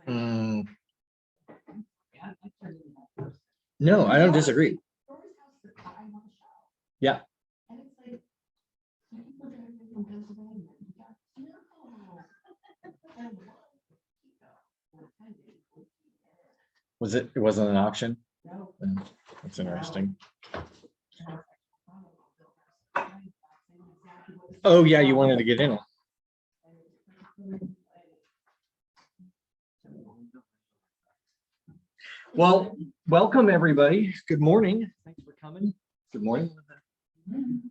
Mm. No, I don't disagree. Yeah. Was it? It wasn't an auction. That's interesting. Oh yeah, you wanted to get in it. Well, welcome everybody. Good morning. Thanks for coming. Good morning.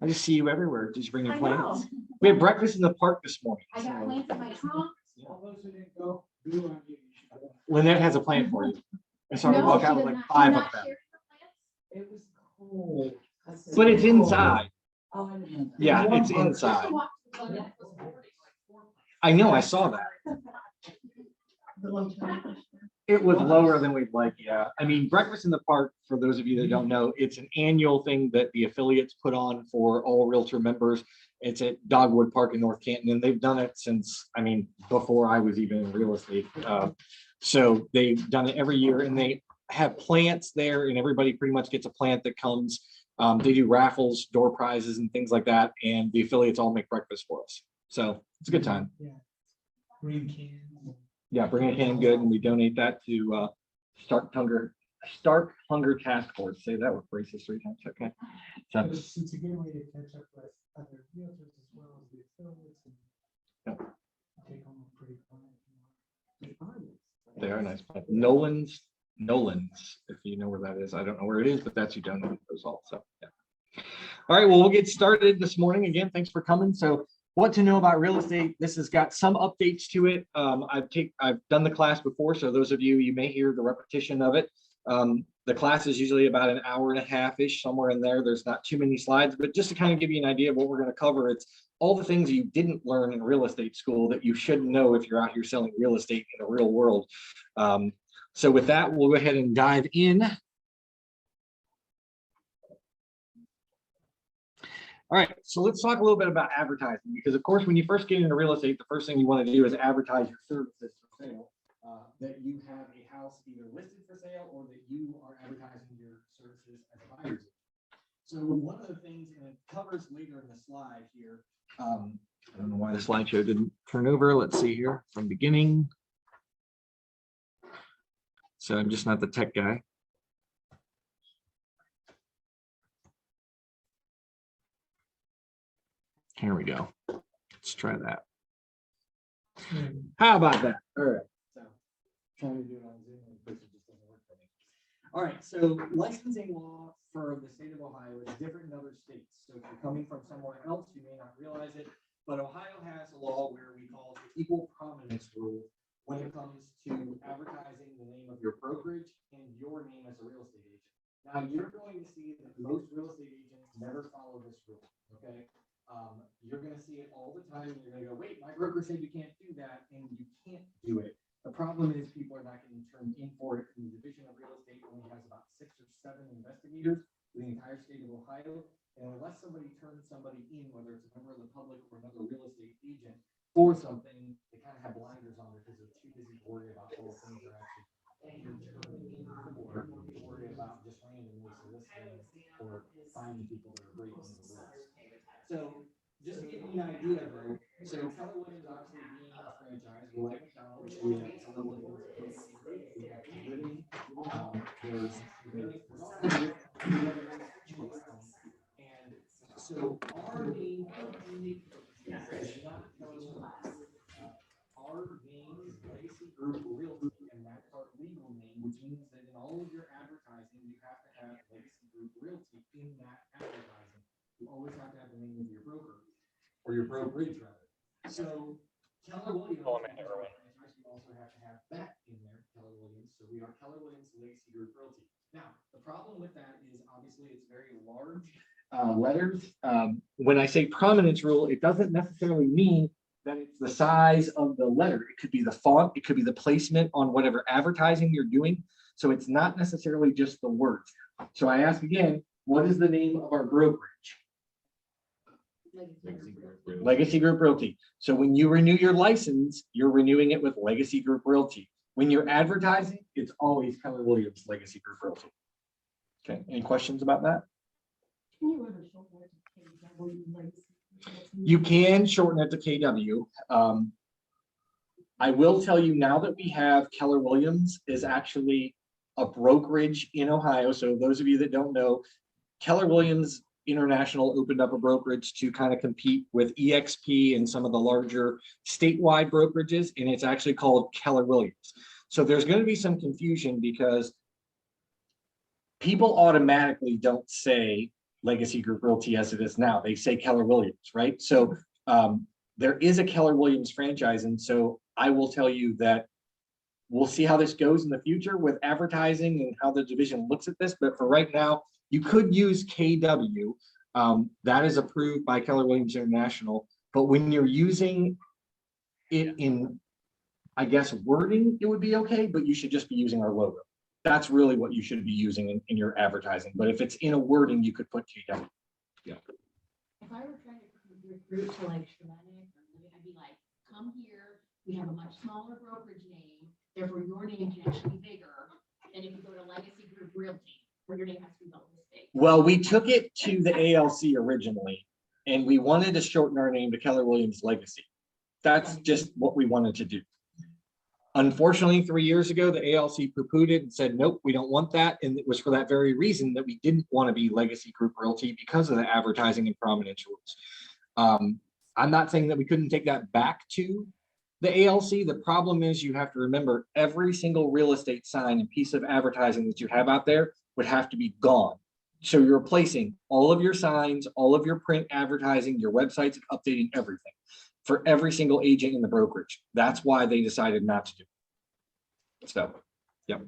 I just see you everywhere. Did you bring your plants? We had breakfast in the park this morning. I got plants in my trunk. Lynette has a plant for you. I saw her walk out with like 5 of them. It was cold. But it's inside. Oh, I know. Yeah, it's inside. I know, I saw that. It was lower than we'd like, yeah. I mean, breakfast in the park, for those of you that don't know, it's an annual thing that the affiliates put on for all Realtor members. It's at Dogwood Park in North Canton, and they've done it since, I mean, before I was even in real estate. So they've done it every year, and they have plants there, and everybody pretty much gets a plant that comes. They do raffles, door prizes, and things like that, and the affiliates all make breakfast for us. So it's a good time. Yeah. Green can. Yeah, bring a can good, and we donate that to Stark Hunger Task Force. Say that with braces 3 times. Okay. So It's a good way to catch up with other realtors as well as the affiliates. And take home a pretty client. they are nice. Nolan's, if you know where that is. I don't know where it is, but that's who donated those all. So yeah. All right, well, we'll get started this morning. Again, thanks for coming. So what to know about real estate. This has got some updates to it. I've done the class before, so those of you may hear the repetition of it. The class is usually about an hour and a half-ish, somewhere in there. There's not too many slides, but just to kind of give you an idea of what we're going to cover, it's all the things you didn't learn in real estate school that you should know if you're out here selling real estate in the real world. So with that, we'll go ahead and dive in. All right, so let's talk a little bit about advertising, because of course, when you first get into real estate, the first thing you want to do is advertise your services for sale, that you have a house either listed for sale or that you are advertising your services as a buyer's agent. So one of the things, and it covers later in the slide here, I don't know why the slideshow didn't turn over. Let's see here from beginning. So I'm just not the tech guy. Here we go. Let's try that. How about that? All right. So trying to do it on Zoom, but it just doesn't work for me. All right. So licensing law for the state of Ohio is different in other states. So if you're coming from somewhere else, you may not realize it, but Ohio has a law where we call it the equal prominence rule when it comes to advertising the name of your brokerage and your name as a real estate agent. Now you're going to see that most real estate agents never follow this rule. Okay. You're going to see it all the time. You're going to go, wait, my broker said you can't do that, and you can't do it. The problem is people are not getting turned in for it. The Division of Real Estate only has about 6 or 7 investigators for the entire state of Ohio. And unless somebody turns somebody in, whether it's a member of the public or another real estate agent for something, they kind of have blinders on because they're too busy to worry about all things they're actually or worry about just randomly soliciting or finding people that are breaking the rules. So just to give you an idea though, so Keller Williams obviously being a franchise, we're like McDonald's, we have Keller Williams, we have Living, there's and so our main company is not Keller Williams. Our name is Legacy Group Realty, and that's our legal name, which means that in all of your advertising, you have to have Legacy Group Realty in that advertising. You always have to have the name of your broker or your brokerage rather. So Keller Williams, you also have to have that in there, Keller Williams. So we are Keller Williams Legacy Group Realty. Now, the problem with that is obviously it's very large letters. When I say prominence rule, it doesn't necessarily mean that it's the size of the letter. It could be the font, it could be the placement on whatever advertising you're doing. So it's not necessarily just the words. So I ask again, what is the name of our brokerage? Legacy Group Realty. So when you renew your license, you're renewing it with Legacy Group Realty. When you're advertising, it's always Keller Williams Legacy Group Realty. Okay, any questions about that? Can you ever shorten it to KW legacy? You can shorten it to KW. I will tell you now that we have Keller Williams is actually a brokerage in Ohio. So those of you that don't know, Keller Williams International opened up a brokerage to kind of compete with EXP and some of the larger statewide brokerages, and it's actually called Keller Williams. So there's going to be some confusion because people automatically don't say Legacy Group Realty as it is now. They say Keller Williams, right? So there is a Keller Williams franchise, and so I will tell you that we'll see how this goes in the future with advertising and how the division looks at this. But for right now, you could use KW. That is approved by Keller Williams International. But when you're using it in, I guess, wording, it would be okay, but you should just be using our logo. That's really what you should be using in your advertising. But if it's in a wording, you could put KW. Yeah. If I were trying to recruit to like Shermanic, I'd be like, come here, we have a much smaller brokerage name, therefore your name can actually be bigger than if you go to Legacy Group Realty, where your name has to be spelled mistake. Well, we took it to the ALC originally, and we wanted to shorten our name to Keller Williams Legacy. That's just what we wanted to do. Unfortunately, 3 years ago, the ALC poo-pooed it and said, nope, we don't want that. And it was for that very reason that we didn't want to be Legacy Group Realty because of the advertising and prominence rules. I'm not saying that we couldn't take that back to the ALC. The problem is you have to remember every single real estate sign and piece of advertising that you have out there would have to be gone. So you're replacing all of your signs, all of your print advertising, your websites, and updating everything for every single agent in the brokerage. That's why they decided not to do it. So, yep.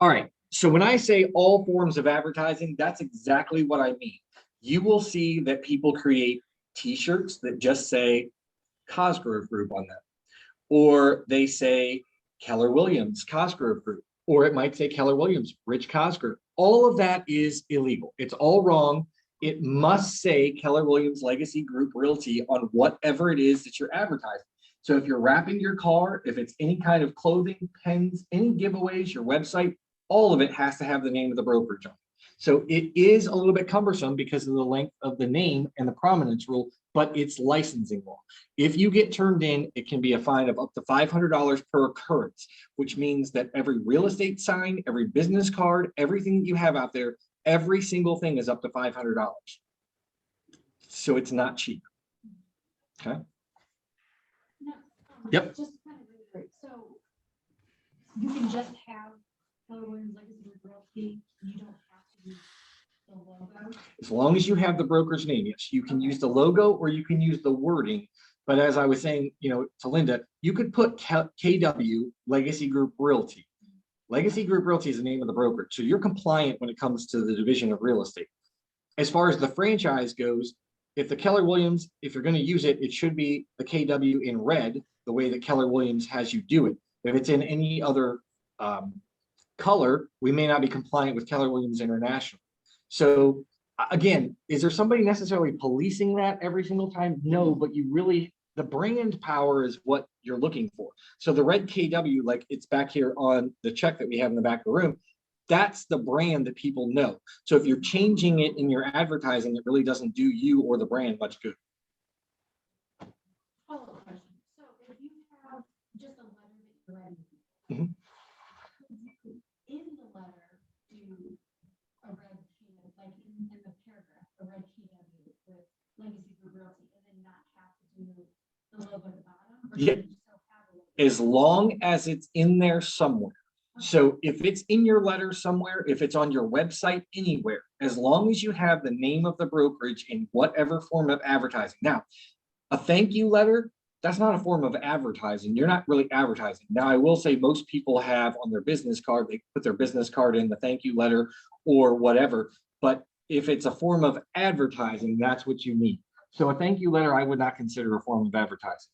All right. So when I say all forms of advertising, that's exactly what I mean. You will see that people create t-shirts that just say Cosgrove Group on them, or they say Keller Williams Cosgrove Group, or it might say Keller Williams Rich Cosgrove. All of that is illegal. It's all wrong. It must say Keller Williams Legacy Group Realty on whatever it is that you're advertising. So if you're wrapping your car, if it's any kind of clothing, pens, any giveaways, your website, all of it has to have the name of the brokerage on it. So it is a little bit cumbersome because of the length of the name and the prominence rule, but it's licensing law. If you get turned in, it can be a fine of up to $500 per occurrence, which means that every real estate sign, every business card, everything that you have out there, every single thing is up to $500. So it's not cheap. Okay. No, Yep. Just kind of reiterate, so you can just have Keller Williams Legacy Group Realty, you don't have to use the logo. As long as you have the broker's name, yes, you can use the logo or you can use the wording. But as I was saying, to Linda, you could put KW Legacy Group Realty. Legacy Group Realty is the name of the brokerage. So you're compliant when it comes to the division of real estate. As far as the franchise goes, if the Keller Williams, if you're going to use it, it should be the KW in red, the way that Keller Williams has you do it. If it's in any other color, we may not be compliant with Keller Williams International. So again, is there somebody necessarily policing that every single time? No, but you really, the brand power is what you're looking for. So the red KW, like it's back here on the check that we have in the back of the room, that's the brand that people know. So if you're changing it in your advertising, it really doesn't do you or the brand much good. Follow-up question. So if you have just a letter that you're writing, Mhm. in the letter, do a red key, like in the paragraph, a red KW with Legacy Group Realty, and then not have to do the logo at the bottom? Or Yeah. should you still have a logo? As long as it's in there somewhere. So if it's in your letter somewhere, if it's on your website, anywhere, as long as you have the name of the brokerage in whatever form of advertising. Now, a thank you letter, that's not a form of advertising. You're not really advertising. Now, I will say most people have on their business card, they put their business card in the thank you letter or whatever. But if it's a form of advertising, that's what you need. So a thank you letter, I would not consider a form of advertising.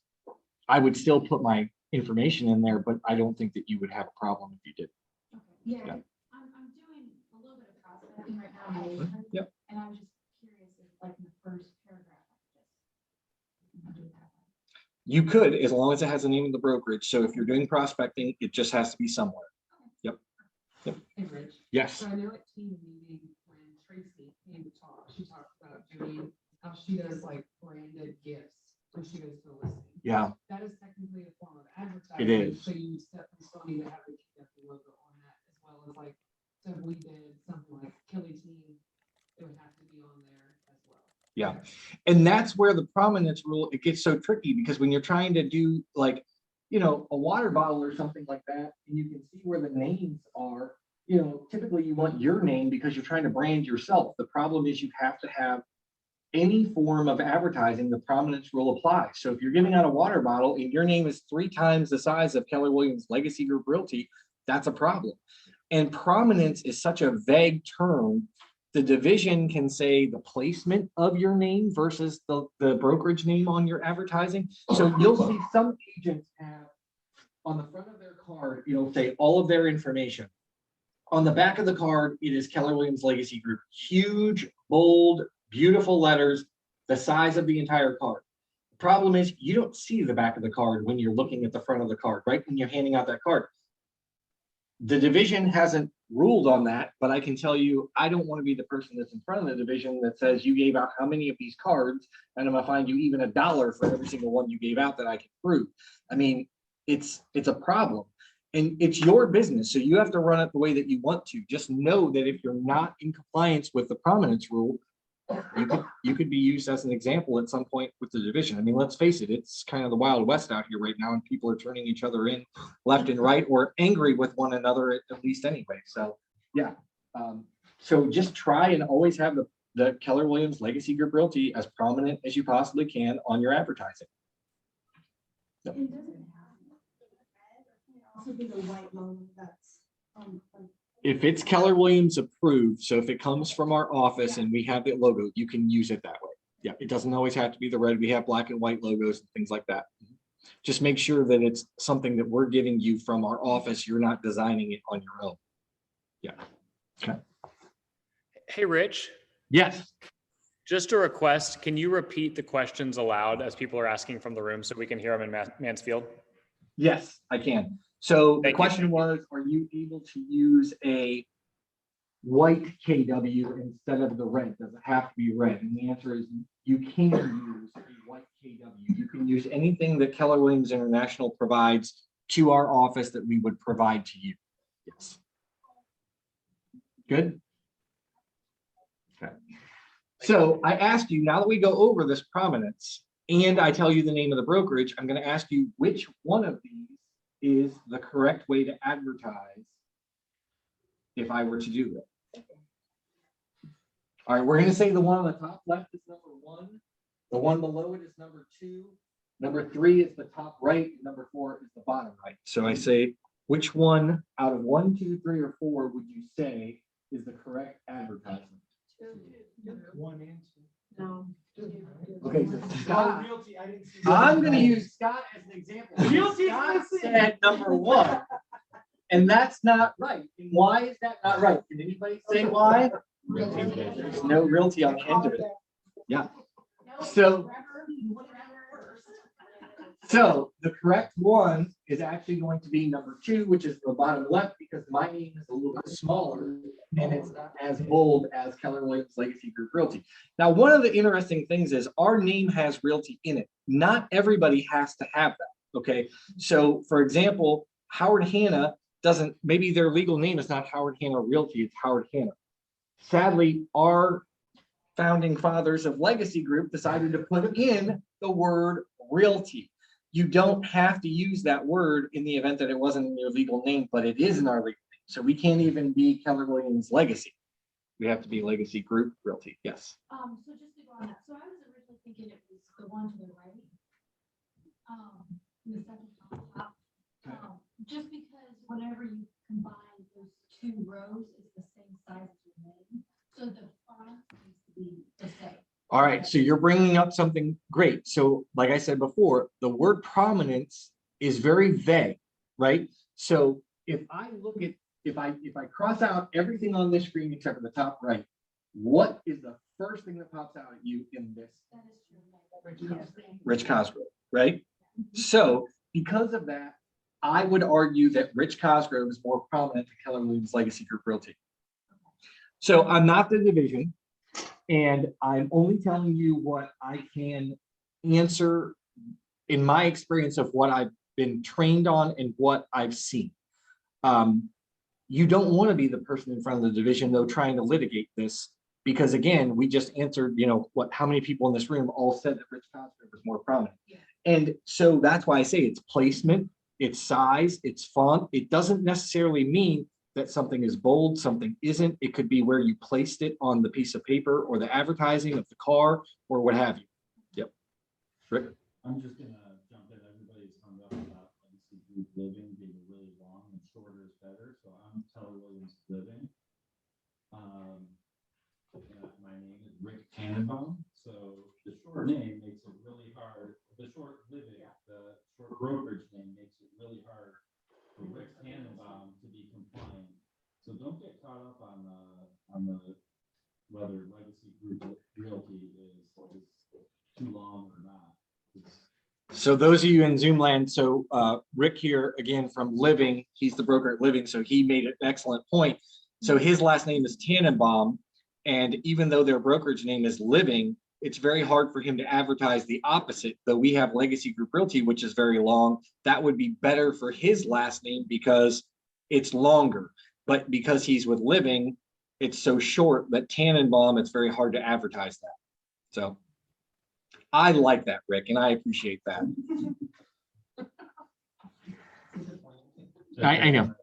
I would still put my information in there, but I don't think that you would have a problem if you did. Okay. Yeah, Yeah. I'm doing a little bit of prospecting right now. Yep. And I was just curious if like You could, as long as it has the name of the brokerage. So if you're doing prospecting, it just has to be somewhere. Yep. Hey, Rich. Yes. So I know at team meeting, when Tracy came to talk, she talked about doing how she does like branded gifts when she goes to a listing. Yeah, That is technically a form of advertising. It is. So you set the Sony to have the KW logo on that, as well as like, so if we did something like Kelly Team, it would have to be on there as well. yeah. And that's where the prominence rule, it gets so tricky, because when you're trying to do like, you know, a water bottle or something like that, and you can see where the names are, you know, typically you want your name because you're trying to brand yourself. The problem is you have to have any form of advertising, the prominence rule applies. So if you're giving out a water bottle and your name is 3 times the size of Keller Williams Legacy Group Realty, that's a problem. And prominence is such a vague term. The division can say the placement of your name versus the brokerage name on your advertising. So you'll see some agents have on the front of their card, it'll say all of their information. On the back of the card, it is Keller Williams Legacy Group. Huge, bold, beautiful letters, the size of the entire card. The problem is you don't see the back of the card when you're looking at the front of the card, right? When you're handing out that card. The division hasn't ruled on that, but I can tell you, I don't want to be the person that's in front of the division that says you gave out how many of these cards, and I'm gonna find you even $1 for every single one you gave out that I can prove. I mean, it's a problem. And it's your business, so you have to run it the way that you want to. Just know that if you're not in compliance with the prominence rule, you could be used as an example at some point with the division. I mean, let's face it, it's kind of the Wild West out here right now, and people are turning each other in left and right, or angry with one another at least anyway. So yeah, so just try and always have the Keller Williams Legacy Group Realty as prominent as you possibly can on your advertising. Yep. And doesn't also be the white logo that's If it's Keller Williams approved, so if it comes from our office and we have the logo, you can use it that way. Yeah, it doesn't always have to be the red. We have black and white logos and things like that. Just make sure that it's something that we're giving you from our office. You're not designing it on your own. Yeah. Okay. Hey, Rich, Yes. just a request. Can you repeat the questions aloud as people are asking from the room so we can hear them in Mansfield? Yes, I can. So the Thank you. question was, are you able to use a white KW instead of the red? Does it have to be red? And the answer is you can use a white KW. You can use anything that Keller Williams International provides to our office that we would provide to you. Yes. Good. Okay. So I asked you, now that we go over this prominence and I tell you the name of the brokerage, I'm going to ask you which one of these is the correct way to advertise if I were to do it. All right, we're going to say the one on the top left is number 1. The one below it is number 2. Number 3 is the top right. Number 4 is the bottom right. So I say, which one out of 1, 2, 3, or 4 would you say is the correct advertisement? 1 and 2. no. Okay, so Scott, Realty, I didn't see. I'm going to use Scott as an example. Realty Scott is missing. said number 1, and that's not right. And why is that not right? Can anybody say why? There's no realty on the end of it. Yeah. So the correct one is actually going to be number 2, which is the bottom left, because my name is a little bit smaller and it's not as bold as Keller Williams Legacy Group Realty. Now, one of the interesting things is our name has realty in it. Not everybody has to have that. Okay. So for example, Howard Hanna doesn't, maybe their legal name is not Howard Hanna Realty, it's Howard Hanna. Sadly, our founding fathers of Legacy Group decided to put in the word realty. You don't have to use that word in the event that it wasn't in your legal name, but it is in our legal name. So we can't even be Keller Williams Legacy. We have to be Legacy Group Realty. Yes. So just to go on that, so I was originally thinking it was the one to the right. The second from the top. Just because whenever you combine those 2 rows, it's the same size as your name. So the font needs to be the same. All right, so you're bringing up something great. So like I said before, the word prominence is very vague, right? So if I look at, if I cross out everything on this screen except for the top right, what is the first thing that pops out at you in this? That is true. Rich Cosgrove, right? So because of that, I would argue that Rich Cosgrove is more prominent than Keller Williams Legacy Group Realty. So I'm not the division, and I'm only telling you what I can answer in my experience of what I've been trained on and what I've seen. You don't want to be the person in front of the division, though, trying to litigate this, because again, we just answered, how many people in this room all said that Rich Cosgrove was more prominent. Yeah. And so that's why I say it's placement, it's size, it's font. It doesn't necessarily mean that something is bold, something isn't. It could be where you placed it on the piece of paper or the advertising of the car or what have you. Yep. Rick? I'm just gonna jump in. Everybody's hung up about legacy group living being really long and shorter is better. So I'm Keller Williams Living. My name is Rick Tannenbaum. So the short name makes it really hard. The short living, the short brokerage name makes it really hard for Rick Tannenbaum to be compliant. So don't get caught up on the whether legacy group realty is too long or not. So those of you in Zoom land, so Rick here again from Living, he's the broker at Living, so he made an excellent point. So his last name is Tannenbaum, and even though their brokerage name is Living, it's very hard for him to advertise the opposite. Though we have Legacy Group Realty, which is very long, that would be better for his last name because it's longer. But because he's with Living, it's so short that Tannenbaum, it's very hard to advertise that. So I like that, Rick, and I appreciate that. I know.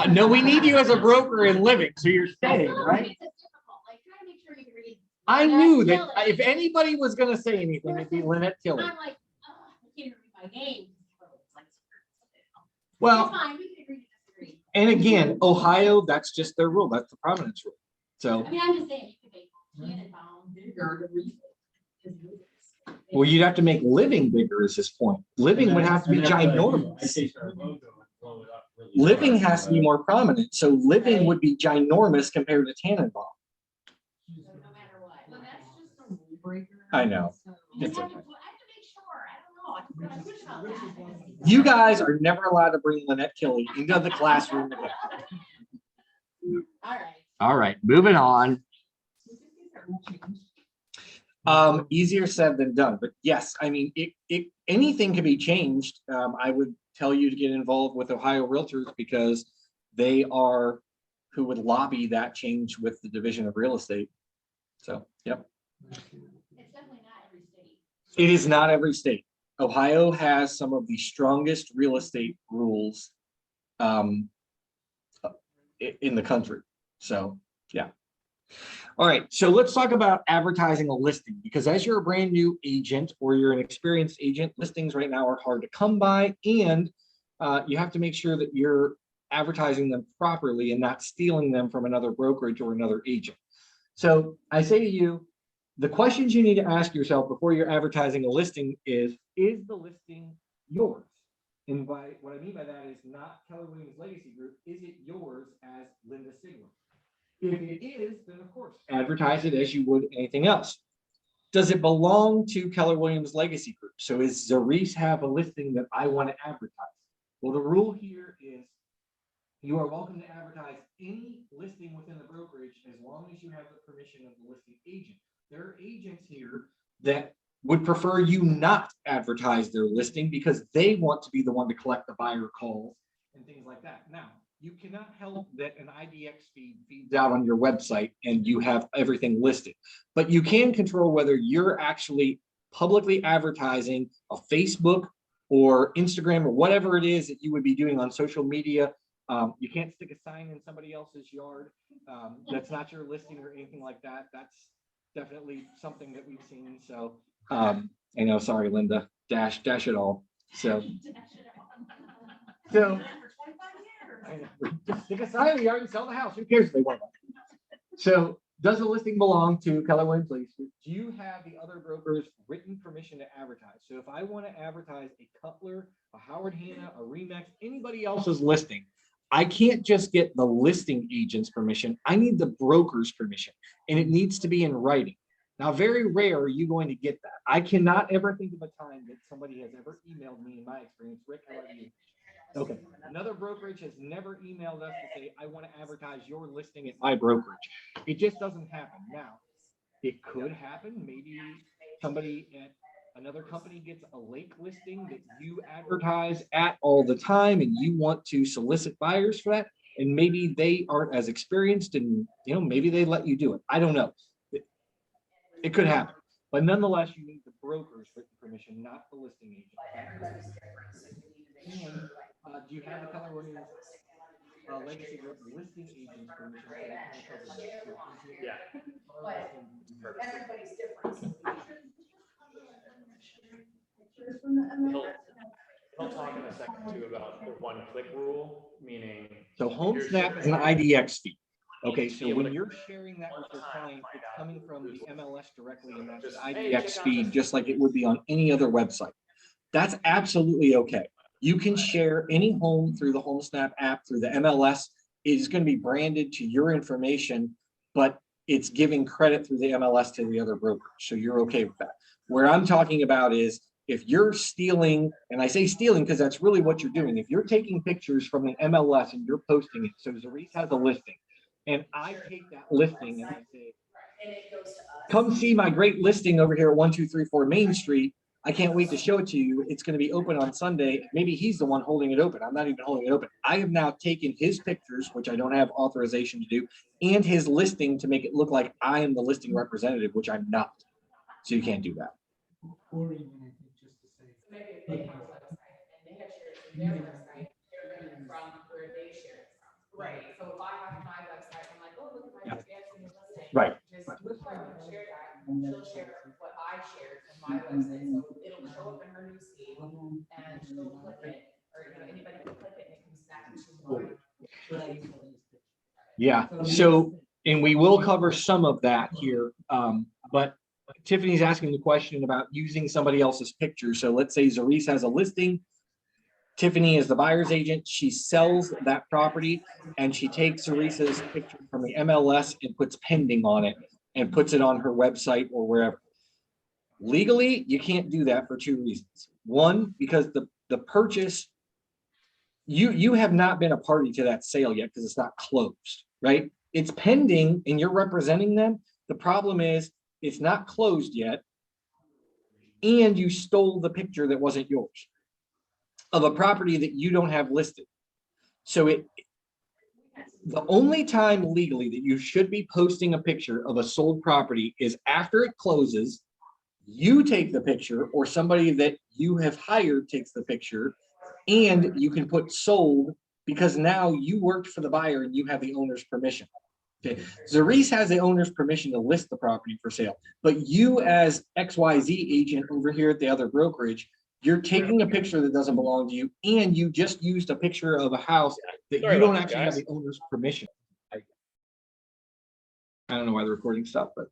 No, we need you as a broker in Living, so you're staying, right? It's just difficult, like, try to make sure you can read. I knew that Kelly. if anybody was going to say anything, it'd be Lynette Tilley. I'm like, oh, I can't even read my name. It's like, it's Well, fine, we can agree to disagree. and again, Ohio, that's just their rule. That's the prominence rule. So, I mean, I'm just saying, you could make Tannenbaum bigger to read it. well, you'd have to make Living bigger is his point. Living would have to be ginormous. I take our logo and blow it up really Living hard, has to be more prominent. So Living would be ginormous compared to Tannenbaum. So no matter what. But that's just a rule breaker. I know. So- You It's have to, okay. I have to make sure, I don't know, I'm push about that. You guys are never allowed to bring Lynette Tilley into the classroom again. All right. All right, moving on. Easier said than done, but yes, I mean, anything can be changed. I would tell you to get involved with Ohio Realtors because they are who would lobby that change with the Division of Real Estate. So, yep. It's definitely not every state. It is not every state. Ohio has some of the strongest real estate rules in the country. So, yeah. All right, so let's talk about advertising a listing, because as you're a brand new agent or you're an experienced agent, listings right now are hard to come by, and you have to make sure that you're advertising them properly and not stealing them from another brokerage or another agent. So I say to you, the questions you need to ask yourself before you're advertising a listing is the listing yours? And by what I mean by that is not Keller Williams Legacy Group. Is it yours as Linda Sigler? If it is, then of course, advertise it as you would anything else. Does it belong to Keller Williams Legacy Group? So is Zarice have a listing that I want to advertise? Well, the rule here is you are welcome to advertise any listing within the brokerage as long as you have the permission of the listing agent. There are agents here that would prefer you not advertise their listing because they want to be the one to collect the buyer calls and things like that. Now, you cannot help that an IDX feed feeds out on your website and you have everything listed, but you can control whether you're actually publicly advertising a Facebook or Instagram or whatever it is that you would be doing on social media. You can't stick a sign in somebody else's yard. That's not your listing or anything like that. That's definitely something that we've seen. So I know, sorry, Linda, dash it all. So I know. Just stick a sign in the yard and sell the house. Who cares if they want it? So does the listing belong to Keller Williams Legacy Group? Do you have the other brokers written permission to advertise? So if I want to advertise a Cutler, a Howard Hanna, a Remax, anybody else's listing, I can't just get the listing agent's permission. I need the broker's permission, and it needs to be in writing. Now, very rare are you going to get that. I cannot ever think of a time that somebody has ever emailed me in my experience, Rick, how are you? Okay, another brokerage has never emailed us to say, I want to advertise your listing at my brokerage. It just doesn't happen. Now, it could happen. Maybe somebody at another company gets a lake listing that you advertise at all the time and you want to solicit buyers for that. And maybe they aren't as experienced and, maybe they let you do it. I don't know. It could happen. But nonetheless, you need the broker's written permission, not the listing agent. And do you have the California Legacy Group listing agent's permission? Yeah. Everybody's different. He'll talk in a second too about the one-click rule, meaning. So Home You're Snap sharing- is an IDX fee. Okay, Be so able when to- you're sharing that with your client, it's coming from the MLS directly, and that's Just, an hey, IDX check out feed, this- just like it would be on any other website. That's absolutely okay. You can share any home through the Home Snap app, through the MLS. It is going to be branded to your information, but it's giving credit through the MLS to the other broker. So you're okay with that. Where I'm talking about is if you're stealing, and I say stealing because that's really what you're doing. If you're taking pictures from the MLS and you're posting it, so Zarice has a listing, and I take that listing and I say, come see my great listing over here at 1234 Main Street. I can't wait to show it to you. It's going to be open on Sunday. Maybe he's the one holding it open. I'm not even holding it open. I have now taken his pictures, which I don't have authorization to do, and his listing to make it look like I am the listing representative, which I'm not. So you can't do that. Or even, I think, just to say. Maybe hey, they have a website and they have shared from their website, they're gonna from where they share it from. Right, so if I have my website, I'm like, oh, look at my fancy new listing. Right. Just look where I'm gonna share that, she'll share what I shared from my website, so it'll show up in her news feed and she'll click it, or anybody can click it and it comes back to my. Yeah. So, and we will cover some of that here. But Tiffany's asking the question about using somebody else's picture. So let's say Zarice has a listing. Tiffany is the buyer's agent. She sells that property and she takes Zarice's picture from the MLS and puts pending on it and puts it on her website or wherever. Legally, you can't do that for two reasons. One, because the purchase, you have not been a party to that sale yet because it's not closed, right? It's pending and you're representing them. The problem is it's not closed yet. And you stole the picture that wasn't yours of a property that you don't have listed. So the only time legally that you should be posting a picture of a sold property is after it closes, you take the picture or somebody that you have hired takes the picture, and you can put sold because now you worked for the buyer and you have the owner's permission. Okay, Zarice has the owner's permission to list the property for sale, but you as XYZ agent over here at the other brokerage, you're taking a picture that doesn't belong to you, and you just used a picture of a house that Sorry you don't about that, actually have guys. the owner's permission. I don't know why the recording stopped, but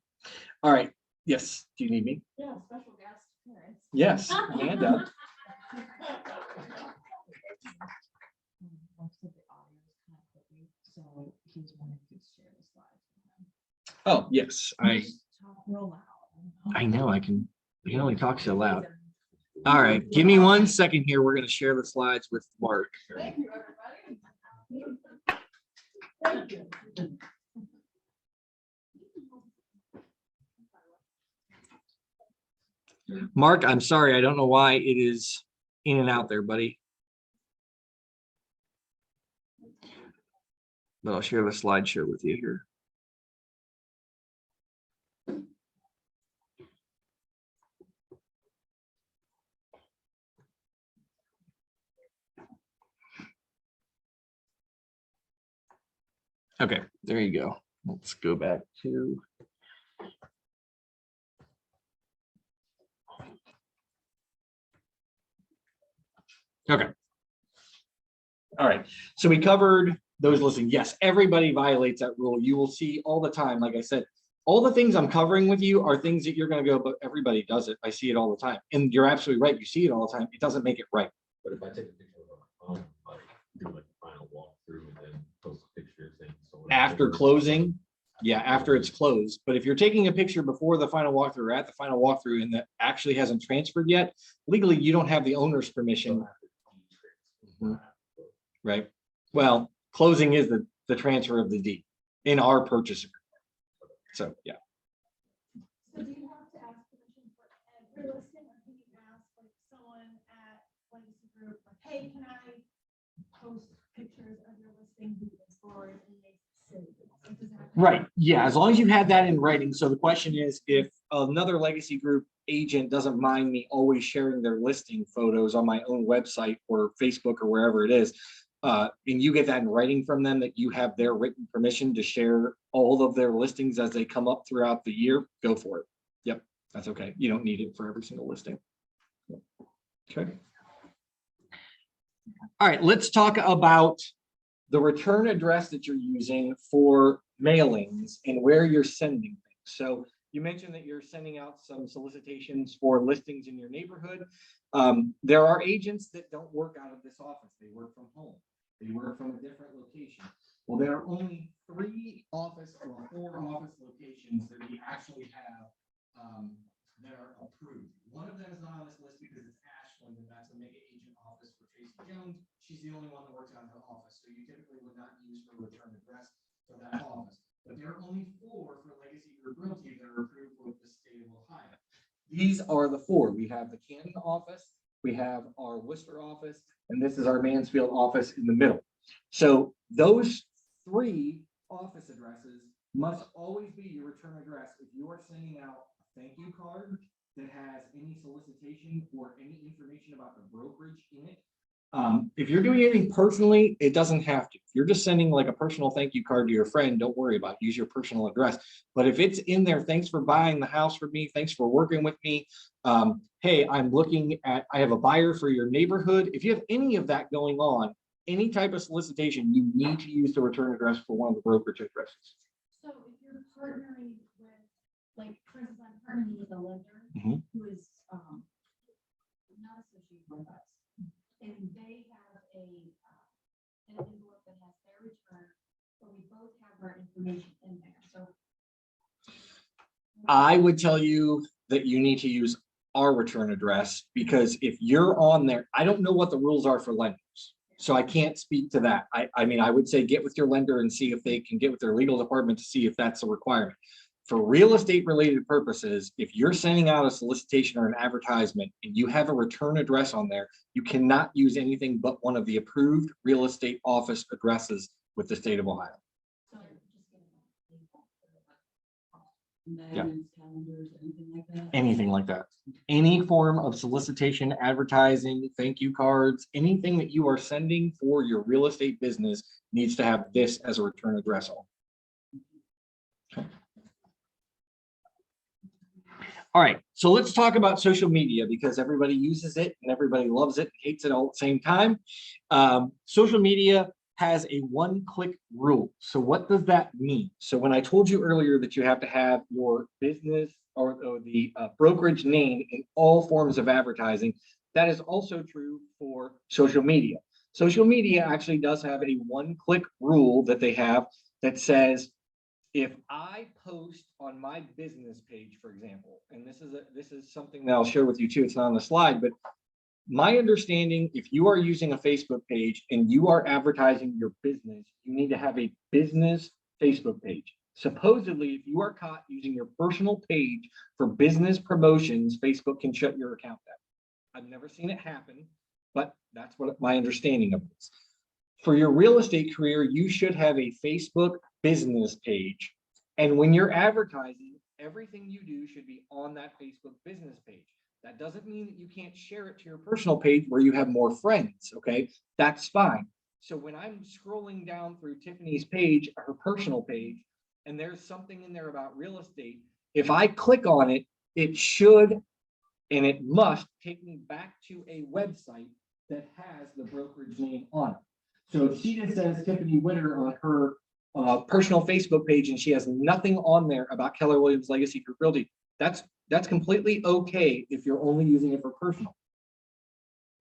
all right. Yes. Do you need me? Yeah, special guest appearance. Yes. Hand up. Most of the audio is kind of clippy, so he's wanting to share the slides with him. Oh, yes. Talk real loud. I know I can only talk so loud. All right. Give me 1 second here. We're going to share the slides with Mark. Thank you, everybody. Thank you. Mark, I'm sorry. I don't know why it is in and out there, buddy. But I'll share the slideshow with you here. Okay, there you go. Let's go back to. Okay. All right. So we covered those listings. Yes, everybody violates that rule. You will see all the time. Like I said, all the things I'm covering with you are things that you're going to go, but everybody does it. I see it all the time. And you're absolutely right. You see it all the time. It doesn't make it right. But if I take a picture of a home, like do like a final walkthrough and then post a picture saying. so After closing, Yeah, after it's closed. But if you're taking a picture before the final walkthrough or at the final walkthrough and that actually hasn't transferred yet, legally, you don't have the owner's permission. Mhm. Right. Well, closing is the transfer of the deed in our purchase agreement. So, yeah. So do you have to ask permission for every listing, or can you ask like someone at Legacy Group, like, hey, can I post pictures of your listing moving forward and make cities? Like, does it have to- Right. Yeah. As long as you had that in writing. So the question is, if another Legacy Group agent doesn't mind me always sharing their listing photos on my own website or Facebook or wherever it is, and you get that in writing from them that you have their written permission to share all of their listings as they come up throughout the year, go for it. Yep, that's okay. You don't need it for every single listing. Okay. All right, let's talk about the return address that you're using for mailings and where you're sending things. So you mentioned that you're sending out some solicitations for listings in your neighborhood. There are agents that don't work out of this office. They work from home. They work from a different location. Well, there are only 3 office or 4 office locations that we actually have that are approved. One of them is not on this list because it's Ashland, and that's a mega agent office for Tracy Jones. She's the only one that works out of her office, so you typically would not use her return address for that office. But there are only 4 for Legacy Group Realty that are approved with the state of Ohio. These are the 4. We have the Canton office, we have our Worcester office, and this is our Mansfield office in the middle. So those 3 office addresses must always be your return address if you are sending out a thank you card that has any solicitation or any information about the brokerage in it. If you're doing anything personally, it doesn't have to. If you're just sending like a personal thank you card to your friend, don't worry about it. Use your personal address. But if it's in there, thanks for buying the house for me, thanks for working with me. Hey, I have a buyer for your neighborhood. If you have any of that going on, any type of solicitation, you need to use the return address for one of the brokerage addresses. So if you're partnering with, like, for instance, I'm partnering with a lender Mhm. who is, not associated with us. And they have an envelope that has their return, but we both have our information in there, so. I would tell you that you need to use our return address, because if you're on there, I don't know what the rules are for lenders. So I can't speak to that. I mean, I would say get with your lender and see if they can get with their legal department to see if that's a requirement. For real estate related purposes, if you're sending out a solicitation or an advertisement and you have a return address on there, you cannot use anything but one of the approved real estate office addresses with the state of Ohio. So just get Yeah. calendars, anything like that. Anything like that. Any form of solicitation, advertising, thank you cards, anything that you are sending for your real estate business needs to have this as a return address on. Okay. All right, so let's talk about social media, because everybody uses it and everybody loves it and hates it all at the same time. Social media has a one-click rule. So what does that mean? So when I told you earlier that you have to have your business or the brokerage name in all forms of advertising, that is also true for social media. Social media actually does have a one-click rule that they have that says, if I post on my business page, for example, and this is something that I'll share with you too, it's not on the slide, but my understanding, if you are using a Facebook page and you are advertising your business, you need to have a business Facebook page. Supposedly, if you are caught using your personal page for business promotions, Facebook can shut your account down. I've never seen it happen, but that's what my understanding of this. For your real estate career, you should have a Facebook business page. And when you're advertising, everything you do should be on that Facebook business page. That doesn't mean that you can't share it to your personal page where you have more friends, okay? That's fine. So when I'm scrolling down through Tiffany's page, her personal page, and there's something in there about real estate, if I click on it, it should and it must take me back to a website that has the brokerage name on it. So if she just says Tiffany Winter on her personal Facebook page and she has nothing on there about Keller Williams Legacy Group Realty, that's completely okay if you're only using it for personal.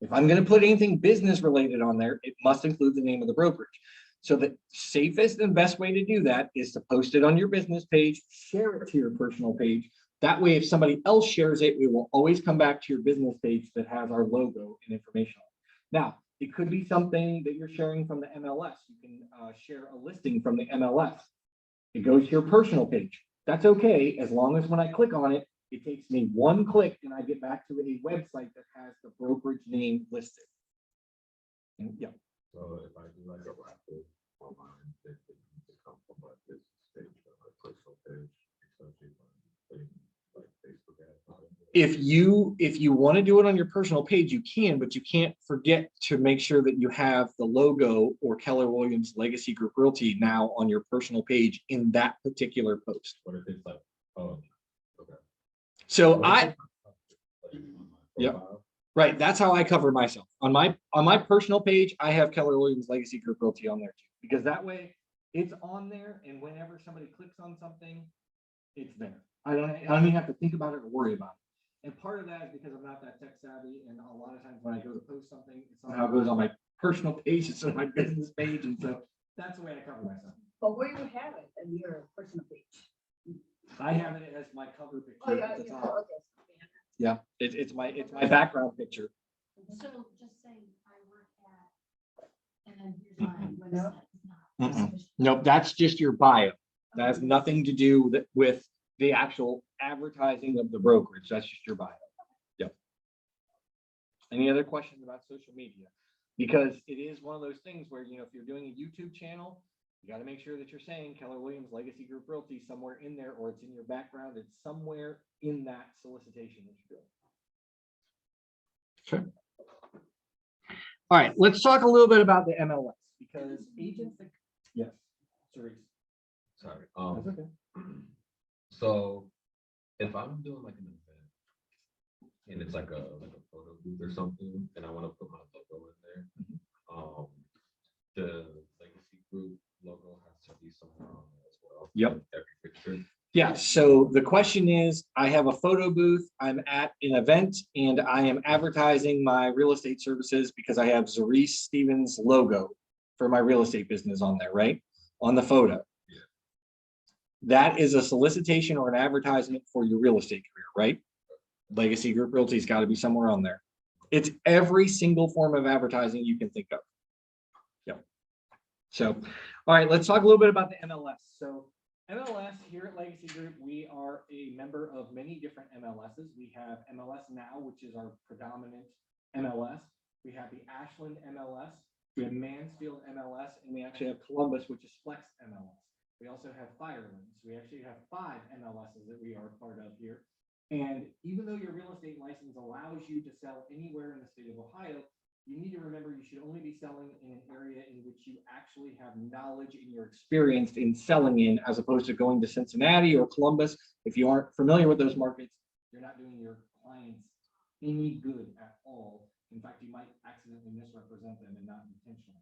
If I'm going to put anything business related on there, it must include the name of the brokerage. So the safest and best way to do that is to post it on your business page, share it to your personal page. That way, if somebody else shares it, it will always come back to your business page that has our logo and information on it. Now, it could be something that you're sharing from the MLS. You can share a listing from the MLS. It goes to your personal page. That's okay, as long as when I click on it, it takes me one click and I get back to a website that has the brokerage name listed. And yeah. So if I do like a raffle online, it needs to come from my business page or my personal page, especially when putting like Facebook ads on it. If you want to do it on your personal page, you can, but you can't forget to make sure that you have the logo or Keller Williams Legacy Group Realty now on your personal page in that particular post. What if it's like, oh, okay. So What if I, it's like on my Yep. profile? right, that's how I cover myself. On my personal page, I have Keller Williams Legacy Group Realty on there too, because that way it's on there, and whenever somebody clicks on something, it's there. I don't even have to think about it or worry about it. And part of that is because I'm not that tech savvy, and a lot of times when I go to post something, it somehow goes on my personal page instead of my business page, and so that's the way I cover myself. But where you have it in your personal page? I have it as my cover picture Oh, yeah, at the yeah, top. okay. Yeah, it's my background picture. So just say I work at, and then here's my website. It's not- Nope, that's just your bio. That has nothing to do with the actual advertising of the brokerage. That's just your bio. Yep. Any other questions about social media? Because it is one of those things where, you know, if you're doing a YouTube channel, you got to make sure that you're saying Keller Williams Legacy Group Realty somewhere in there, or it's in your background. It's somewhere in that solicitation that you're doing. Sure. All right, let's talk a little bit about the MLS, because agents, yes, Cerise. Sorry. That's okay. So if I'm doing like an event and it's like a photo booth or something, and I want to put my logo in there, the Legacy Group logo has to be somewhere on there as well. Yep. Like every picture. Yeah, so the question is, I have a photo booth, I'm at an event, and I am advertising my real estate services because I have Cerise Stevens logo for my real estate business on there, right? On the photo. Yeah. That is a solicitation or an advertisement for your real estate career, right? Legacy Group Realty's got to be somewhere on there. It's every single form of advertising you can think of. Yep. So, all right, let's talk a little bit about the MLS. So MLS here at Legacy Group, we are a member of many different MLSs. We have MLS Now, which is our predominant MLS. We have the Ashland MLS, we have Mansfield MLS, and we actually have Columbus, which is Flex MLS. We also have Firelands. We actually have 5 MLSs that we are part of here. And even though your real estate license allows you to sell anywhere in the state of Ohio, you need to remember you should only be selling in an area in which you actually have knowledge and you're experienced in selling in, as opposed to going to Cincinnati or Columbus. If you aren't familiar with those markets, you're not doing your clients any good at all. In fact, you might accidentally misrepresent them and not intentionally.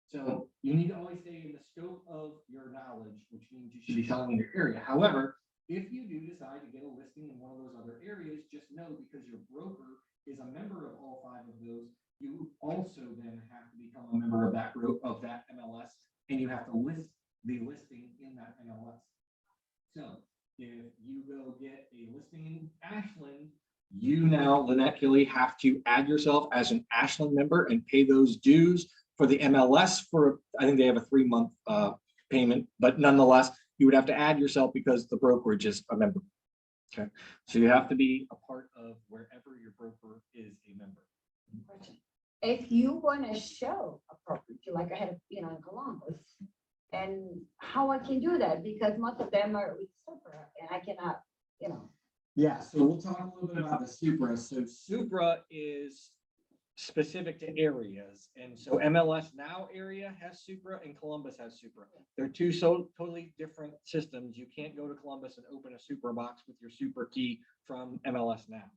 So you need to always stay in the scope of your knowledge, which means you should be selling in your area. However, if you do decide to get a listing in one of those other areas, just know, because your broker is a member of all 5 of those, you also then have to become a member of that group, of that MLS, and you have to list the listing in that MLS. So if you go get a listing in Ashland, you now, Lynette Kelly, have to add yourself as an Ashland member and pay those dues for the MLS for, I think they have a 3-month payment, but nonetheless, you would have to add yourself because the brokerage is a member. Okay, so you have to be a part of wherever your broker is a member. If you want to show a property, like I had, in Columbus, and how I can do that, because most of them are with Supra, and I cannot, Yeah, so we'll talk a little bit about the Supra. So Supra is specific to areas, and so MLS Now area has Supra and Columbus has Supra. They're 2 so totally different systems. You can't go to Columbus and open a Supra box with your Supra key from MLS Now.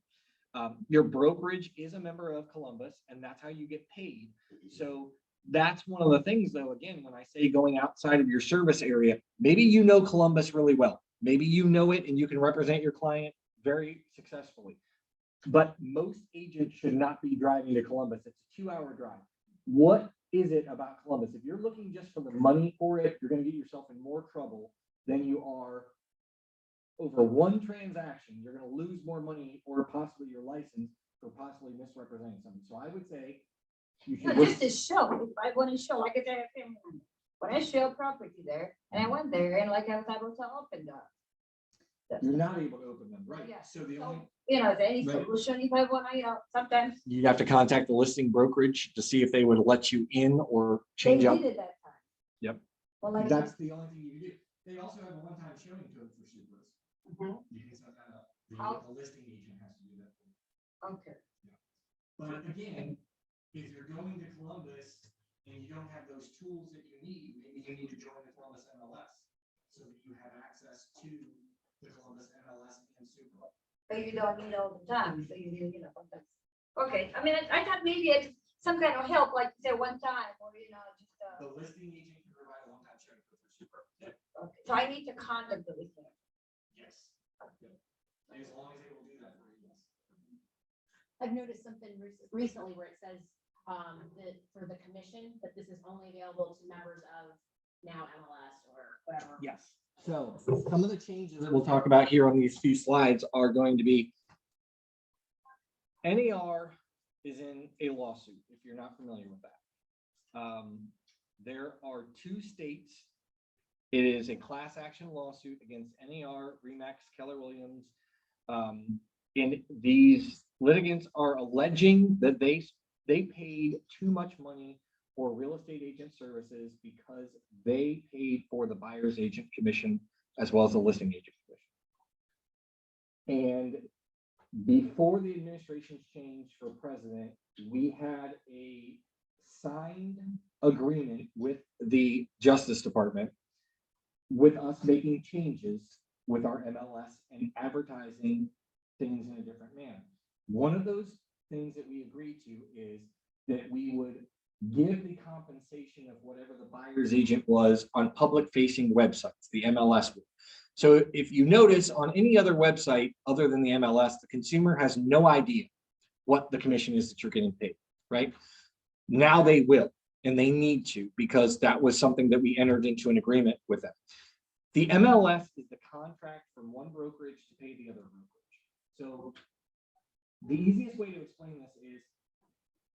Your brokerage is a member of Columbus, and that's how you get paid. So that's one of the things, though, again, when I say going outside of your service area, maybe you know Columbus really well. Maybe you know it and you can represent your client very successfully. But most agents should not be driving to Columbus. It's a 2-hour drive. What is it about Columbus? If you're looking just for the money for it, you're gonna get yourself in more trouble than you are over one transaction. You're gonna lose more money or possibly your license for possibly misrepresenting something. So I would say you No, should just to show, if I want to show, like I said, when I show property there, and I went there, and like I was able to open that. you're not able to open them, right? Yeah. So the So, only, you know, is there any Right. solution if I want to, sometimes you have to contact the listing brokerage to see if they would let you in or they change did up. it that time. Yep. Well, like. That's the only thing you can do. They also have a one-time showing code for supers. Mhm. You can set that up. How- The listing agent has to do that. Okay. But again, if you're going to Columbus and you don't have those tools that you need, maybe you need to join the Columbus MLS so that you have access to the Columbus MLS and super. But you don't need all the time, so you know, sometimes. Okay, I mean, I thought maybe it's some kind of help, like you said, one time, or, you know, just, The listing agent can provide a one-time showing code for super. Yep. okay. So I need to contact the listener. Yes. Yep. As long as they will do that for you, yes. I've noticed something recently where it says, that for the commission, that this is only available to members of now MLS or whatever. Yes. So some of the changes that we'll talk about here on these few slides are going to be NAR is in a lawsuit, if you're not familiar with that. There are 2 states. It is a class action lawsuit against NAR, Remax, Keller Williams. And these litigants are alleging that they paid too much money for real estate agent services because they paid for the buyer's agent commission as well as the listing agent commission. And before the administration's change for president, we had a signed agreement with the Justice Department with us making changes with our MLS and advertising things in a different manner. One of those things that we agreed to is that we would give the compensation of whatever the buyer's agent was on public facing websites, the MLS. So if you notice on any other website other than the MLS, the consumer has no idea what the commission is that you're getting paid, right? Now they will, and they need to, because that was something that we entered into an agreement with them. The MLS is the contract from one brokerage to pay the other brokerage. So the easiest way to explain this is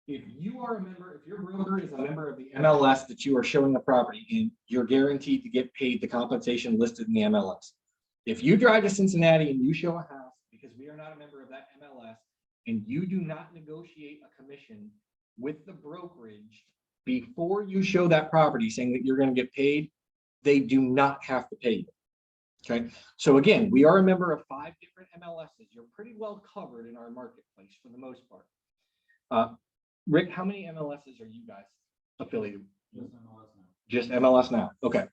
if you are a member, if your broker is a member of the MLS that you are showing the property in, you're guaranteed to get paid the compensation listed in the MLS. If you drive to Cincinnati and you show a house, because we are not a member of that MLS, and you do not negotiate a commission with the brokerage before you show that property saying that you're going to get paid, they do not have to pay you. Okay. So again, we are a member of 5 different MLSs. You're pretty well covered in our marketplace for the most part. Rick, how many MLSs are you guys affiliated with? Just MLS now. Just MLS now. Okay.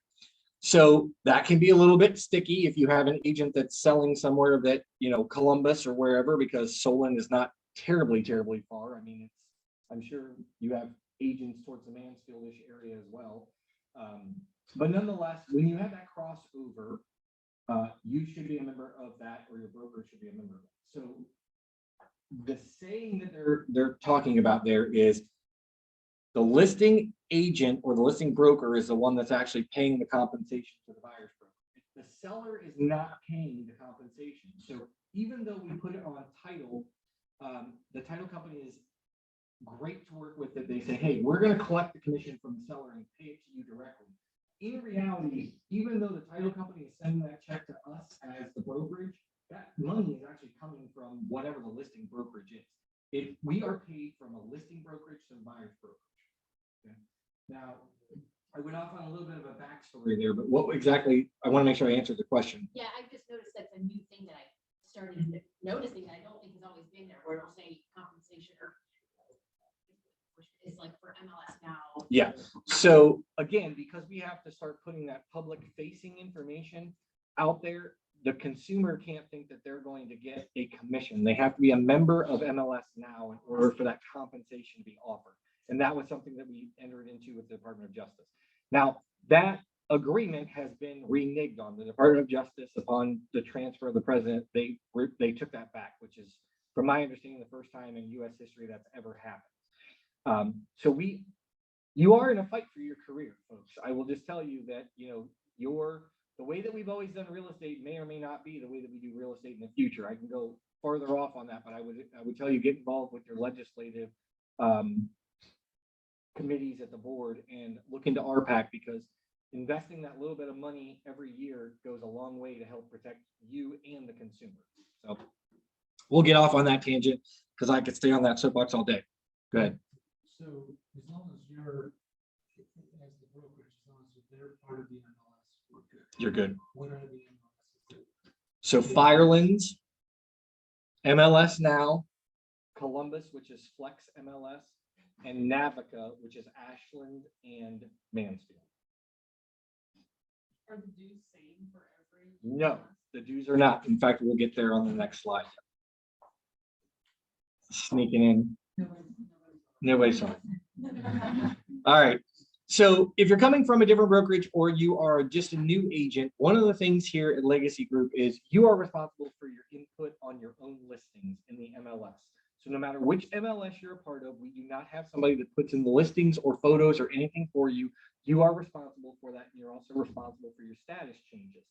So that can be a little bit sticky if you have an agent that's selling somewhere that, you know, Columbus or wherever, because Solon is not terribly far. I mean, I'm sure you have agents towards the Mansfield-ish area as well. But nonetheless, when you have that crossover, you should be a member of that, or your broker should be a member of it. So the saying that they're talking about there is the listing agent or the listing broker is the one that's actually paying the compensation to the buyer's broker. The seller is not paying the compensation. So even though we put it on title, the title company is great to work with, that they say, hey, we're going to collect the commission from the seller and pay it to you directly. In reality, even though the title company is sending that check to us as the brokerage, that money is actually coming from whatever the listing brokerage is. If we are paid from a listing brokerage to the buyer's brokerage. Okay. Now, I went off on a little bit of a backstory there, but what exactly, I want to make sure I answered the question. Yeah, I've just noticed that's a new thing that I started noticing that I don't think has always been there, where it'll say compensation or it's like for MLS now. Yeah. So again, because we have to start putting that public facing information out there, the consumer can't think that they're going to get a commission. They have to be a member of MLS now in order for that compensation to be offered. And that was something that we entered into with the Department of Justice. Now, that agreement has been reneged on. The Department of Justice, upon the transfer of the president, they took that back, which is, from my understanding, the first time in U.S. history that's ever happened. So we you are in a fight for your career, folks. I will just tell you that, the way that we've always done real estate may or may not be the way that we do real estate in the future. I can go farther off on that, but I would tell you, get involved with your legislative committees at the board and look into RPAC, because investing that little bit of money every year goes a long way to help protect you and the consumer. So we'll get off on that tangent because I could stay on that soapbox all day. Go ahead. So as long as you're, as the brokerage, as long as they're part of the MLS, we're good. You're good. What are the MLSs? So Firelands, MLS Now, Columbus, which is Flex MLS, and Navica, which is Ashland and Mansfield. Are the dues same for every? No, the dues are not. In fact, we'll get there on the next slide. Sneaking in. Nobody saw it. All right. So if you're coming from a different brokerage or you are just a new agent, one of the things here at Legacy Group is you are responsible for your input on your own listings in the MLS. So no matter which MLS you're a part of, we do not have somebody that puts in the listings or photos or anything for you. You are responsible for that. And you're also responsible for your status changes.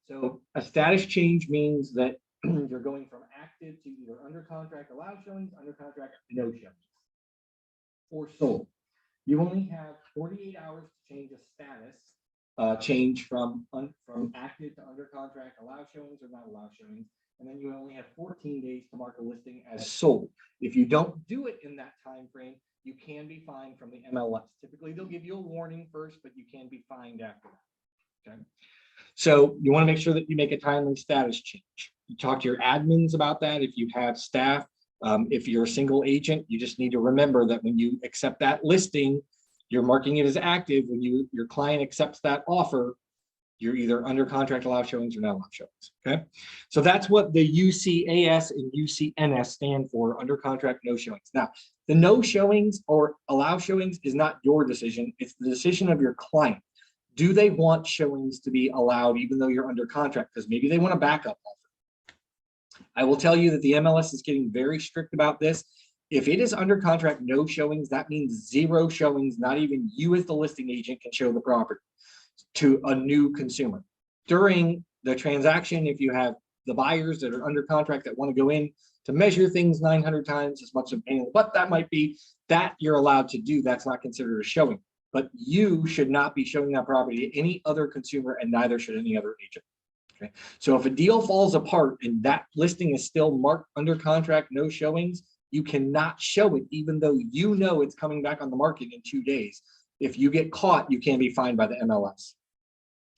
So a status change means that you're going from active to either under contract, allowed showings, under contract, no showings, or sold. You only have 48 hours to change a status, change from active to under contract, allow showings or not allow showings. And then you only have 14 days to mark a listing as sold. If you don't do it in that time frame, you can be fined from the MLS. Typically, they'll give you a warning first, but you can be fined after that. Okay. So you want to make sure that you make a timely status change. You talk to your admins about that. If you have staff, if you're a single agent, you just need to remember that when you accept that listing, you're marking it as active. When your client accepts that offer, you're either under contract, allow showings, or not allow showings. Okay, so that's what the UCAS and UCNS stand for: under contract, no showings. Now, the no showings or allow showings is not your decision; it's the decision of your client. Do they want showings to be allowed even though you're under contract? Because maybe they want a backup offer. I will tell you that the MLS is getting very strict about this. If it is under contract, no showings, that means 0 showings. Not even you as the listing agent can show the property to a new consumer. During the transaction, if you have the buyers that are under contract that want to go in to measure things 900 times, as much of pain, what that might be, that you're allowed to do. That's not considered a showing. But you should not be showing that property to any other consumer, and neither should any other agent. Okay. So if a deal falls apart and that listing is still marked under contract, no showings, you cannot show it, even though you know it's coming back on the market in 2 days. If you get caught, you can be fined by the MLS.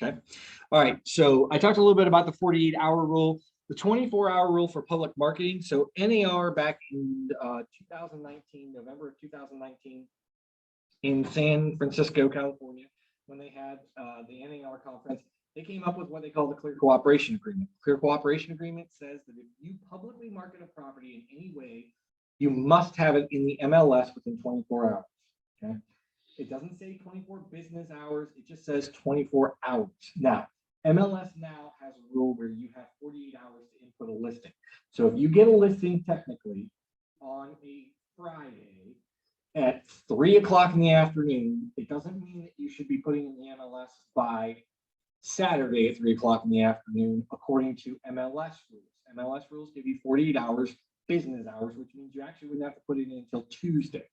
Okay. All right. So I talked a little bit about the 48-hour rule, the 24-hour rule for public marketing. So NAR back in 2019, November of 2019, in San Francisco, California, when they had the NAR conference, they came up with what they call the Clear Cooperation Agreement. Clear Cooperation Agreement says that if you publicly market a property in any way, you must have it in the MLS within 24 hours. Okay. It doesn't say 24 business hours. It just says 24 hours. Now, MLS Now has a rule where you have 48 hours to input a listing. So if you get a listing technically on a Friday at 3 o'clock in the afternoon, it doesn't mean that you should be putting in the MLS by Saturday at 3 o'clock in the afternoon, according to MLS rules. MLS rules give you 48 hours, business hours, which means you actually wouldn't have to put it in until Tuesday.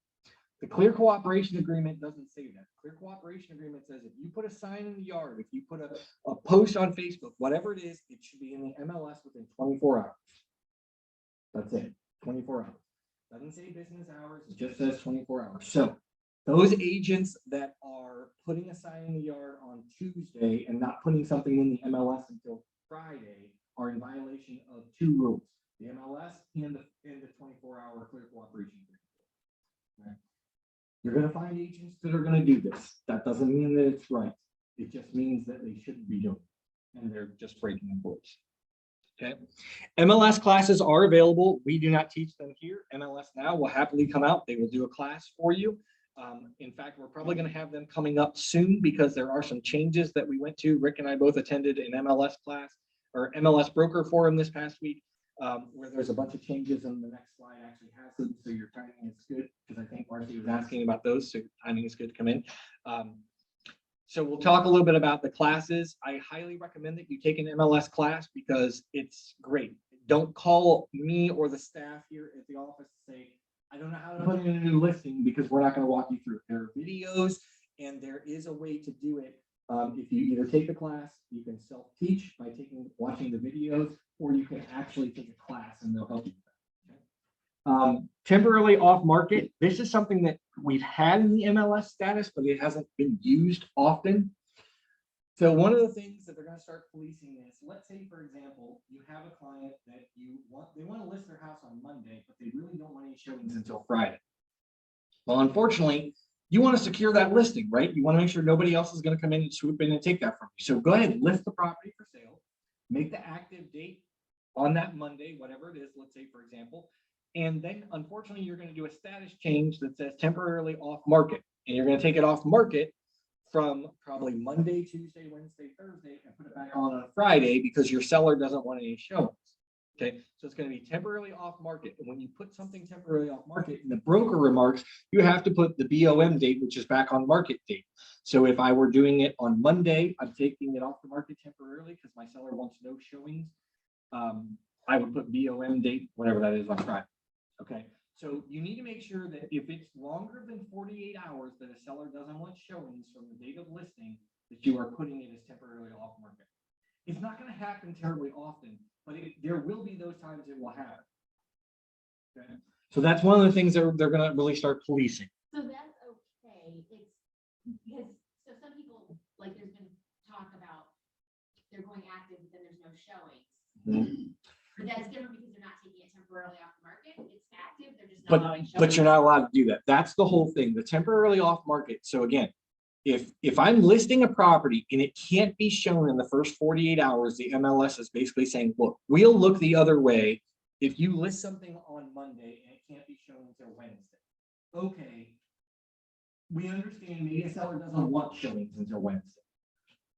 The Clear Cooperation Agreement doesn't say that. Clear Cooperation Agreement says if you put a sign in the yard, if you put a post on Facebook, whatever it is, it should be in the MLS within 24 hours. That's it, 24 hours. Doesn't say business hours, it just says 24 hours. So those agents that are putting a sign in the yard on Tuesday and not putting something in the MLS until Friday are in violation of 2 rules: the MLS and the 24-hour Clear Cooperation Agreement. Right. You're going to find agents that are going to do this. That doesn't mean that it's right. It just means that they shouldn't be doing it, and they're just breaking the rules. Okay. MLS classes are available. We do not teach them here. MLS Now will happily come out. They will do a class for you. In fact, we're probably going to have them coming up soon because there are some changes that we went to. Rick and I both attended an MLS class or MLS broker forum this past week. where there's a bunch of changes and the next slide actually has them. So your timing is good because I think Marcy was asking about those. So timing is good to come in. So we'll talk a little bit about the classes. I highly recommend that you take an MLS class because it's great. Don't call me or the staff here at the office to say, I don't know how to put in a new listing because we're not going to walk you through it. There are videos and there is a way to do it. If you either take the class, you can self-teach by watching the videos, or you can actually take a class and they'll help you with that. Okay? Temporarily off market. This is something that we've had in the MLS status, but it hasn't been used often. So one of the things that they're going to start policing is, let's say, for example, you have a client that they want to list their house on Monday, but they really don't want any showings until Friday. Well, unfortunately, you want to secure that listing, right? You want to make sure nobody else is going to come in and swoop in and take that from you. So go ahead, list the property for sale, make the active date on that Monday, whatever it is, let's say, for example. And then unfortunately, you're going to do a status change that says temporarily off market. And you're going to take it off market from probably Monday, Tuesday, Wednesday, Thursday, and put it back on a Friday because your seller doesn't want any showings. Okay, so it's going to be temporarily off market. And when you put something temporarily off market in the broker remarks, you have to put the BOM date, which is back on market date. So if I were doing it on Monday, I'm taking it off the market temporarily because my seller wants no showings. I would put BOM date, whatever that is, on Friday. Okay, so you need to make sure that if it's longer than 48 hours that a seller doesn't want showings from the date of listing, that you are putting it as temporarily off market. It's not going to happen terribly often, but there will be those times it will happen. Okay, so that's one of the things they're going to really start policing. So that's okay. It's because so some people, like, there's been talk about they're going active, but then there's no showings. Mm-hmm. But that's different because they're not taking it temporarily off the market. It's active. They're just not But allowing showings. but you're not allowed to do that. That's the whole thing. The temporarily off market. So again, if I'm listing a property and it can't be shown in the first 48 hours, the MLS is basically saying, look, we'll look the other way if you list something on Monday and it can't be shown until Wednesday. Okay, we understand maybe a seller doesn't want showings until Wednesday.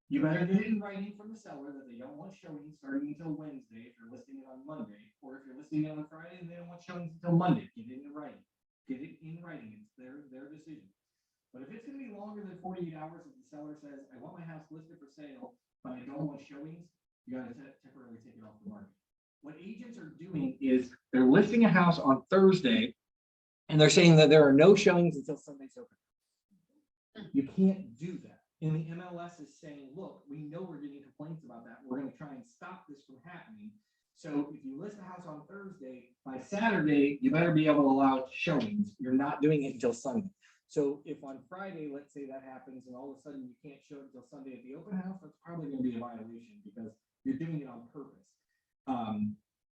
You better get it in writing from the seller that they don't want showings starting until Wednesday if you're listing it on Monday, or if you're listing it on Friday and they don't want showings until Monday, get it in writing. Get it in writing. It's their decision. But if it's going to be longer than 48 hours, if the seller says, I want my house listed for sale, but I don't want showings, you got to temporarily take it off the market. What agents are doing is they're listing a house on Thursday and they're saying that there are no showings until Sunday's open. You can't do that. And the MLS is saying, look, we know we're getting complaints about that. We're going to try and stop this from happening. So if you list a house on Thursday, by Saturday, you better be able to allow showings. You're not doing it until Sunday. So if on Friday, let's say that happens and all of a sudden you can't show it until Sunday at the open house, that's probably going to be a violation because you're doing it on purpose.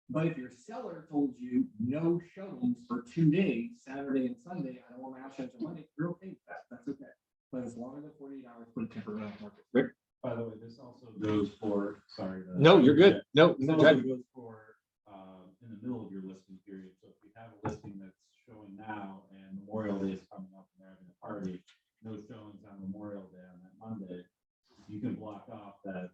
But if your seller told you no showings for 2 days, Saturday and Sunday, I don't want my house shown until Monday, you're okay with that. That's okay. But it's longer than 48 hours, put it temporarily on market. Rick? By the way, this also goes for, sorry. No, you're good. No, This also goes for in the middle of your listing period. So if you have a listing that's showing now and Memorial Day is coming up and they're having a party, no showings on Memorial Day on that Monday, you can block off that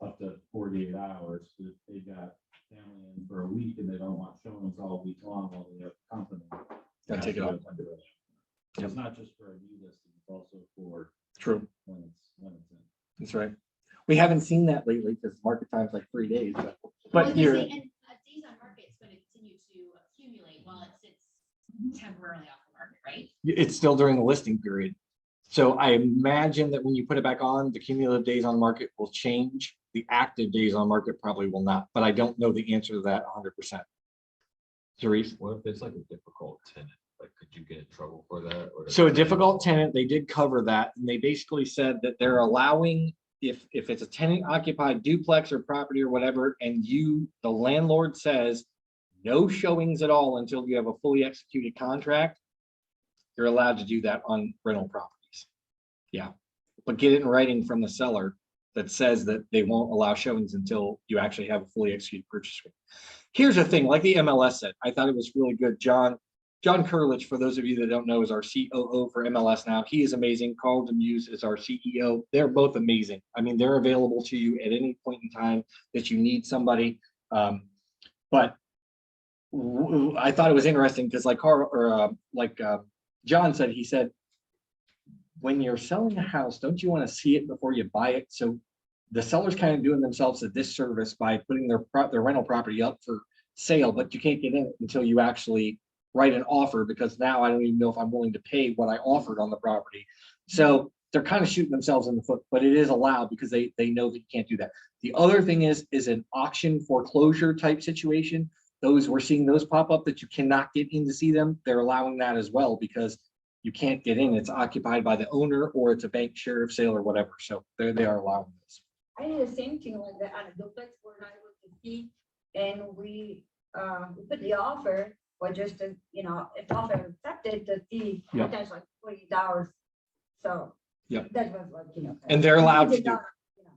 up to 48 hours. If they got family in for a week and they don't want showings all week long while they have company. Gotta take it off. It's not just for a new listing, it's also for True. when it's in. That's right. We haven't seen that lately because market time's like 3 days, Well, but you're. and days on market is going to continue to accumulate while it sits temporarily off the market, right? It's still during the listing period. So I imagine that when you put it back on, the cumulative days on market will change. The active days on market probably will not, but I don't know the answer to that 100%. Therese? What if it's like a difficult tenant? Like, could you get in trouble for that? Or So a difficult tenant, they did cover that. And they basically said that they're allowing, if it's a tenant occupied duplex or property or whatever, and the landlord says no showings at all until you have a fully executed contract, you're allowed to do that on rental properties. Yeah, but get it in writing from the seller that says that they won't allow showings until you actually have a fully executed purchase agreement. Here's the thing, like the MLS said, I thought it was really good. John Kurlich, for those of you that don't know, is our COO for MLS now. He is amazing. Carl Demuse is our CEO. They're both amazing. I mean, they're available to you at any point in time that you need somebody. But I thought it was interesting because like Carl or John said, he said, when you're selling a house, don't you want to see it before you buy it? So the seller's kind of doing themselves a disservice by putting their rental property up for sale, but you can't get in it until you actually write an offer, because now I don't even know if I'm willing to pay what I offered on the property. So they're kind of shooting themselves in the foot, but it is allowed because they know that you can't do that. The other thing is an auction foreclosure type situation. Those, we're seeing those pop up that you cannot get in to see them. They're allowing that as well because you can't get in. It's occupied by the owner or it's a bank sheriff sale or whatever. So they are allowing this. I did the same thing like that on a duplex where I was to see, and we put the offer, or just to, if offer accepted, the fee, Yeah. that's like $40. So. Yep. That was like, And they're allowed to do $50,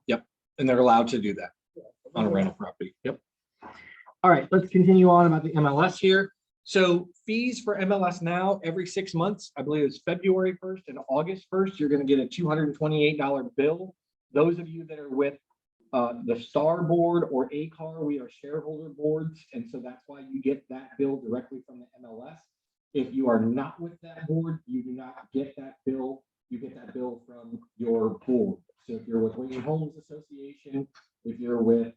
Yep. And they're allowed to do that yeah. on a rental property. Yep. All right, let's continue on about the MLS here. So fees for MLS now, every 6 months, I believe it's February 1st and August 1st, you're going to get a $228 bill. Those of you that are with the Star Board or ACAR, we are shareholder boards. And so that's why you get that bill directly from the MLS. If you are not with that board, you do not get that bill. You get that bill from your board. So if you're with Wayne Homes Association, if you're with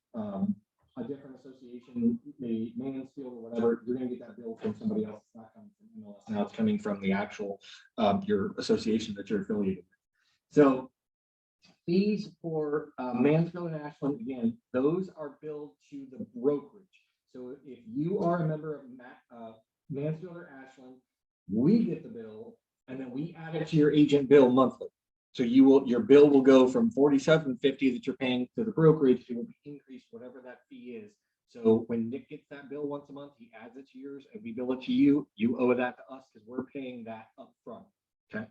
a different association, maybe Mansfield or whatever, you're going to get that bill from somebody else. It's not coming from MLS. Now it's coming from the actual your association that you're affiliated with. So fees for Mansfield and Ashland, again, those are billed to the brokerage. So if you are a member of Mansfield or Ashland, we get the bill and then we add it to your agent bill monthly. So your bill will go from $47.50 that you're paying to the brokerage. It will be increased whatever that fee is. So when Nick gets that bill once a month, he adds it to yours and we bill it to you. You owe that to us because we're paying that up front. Okay.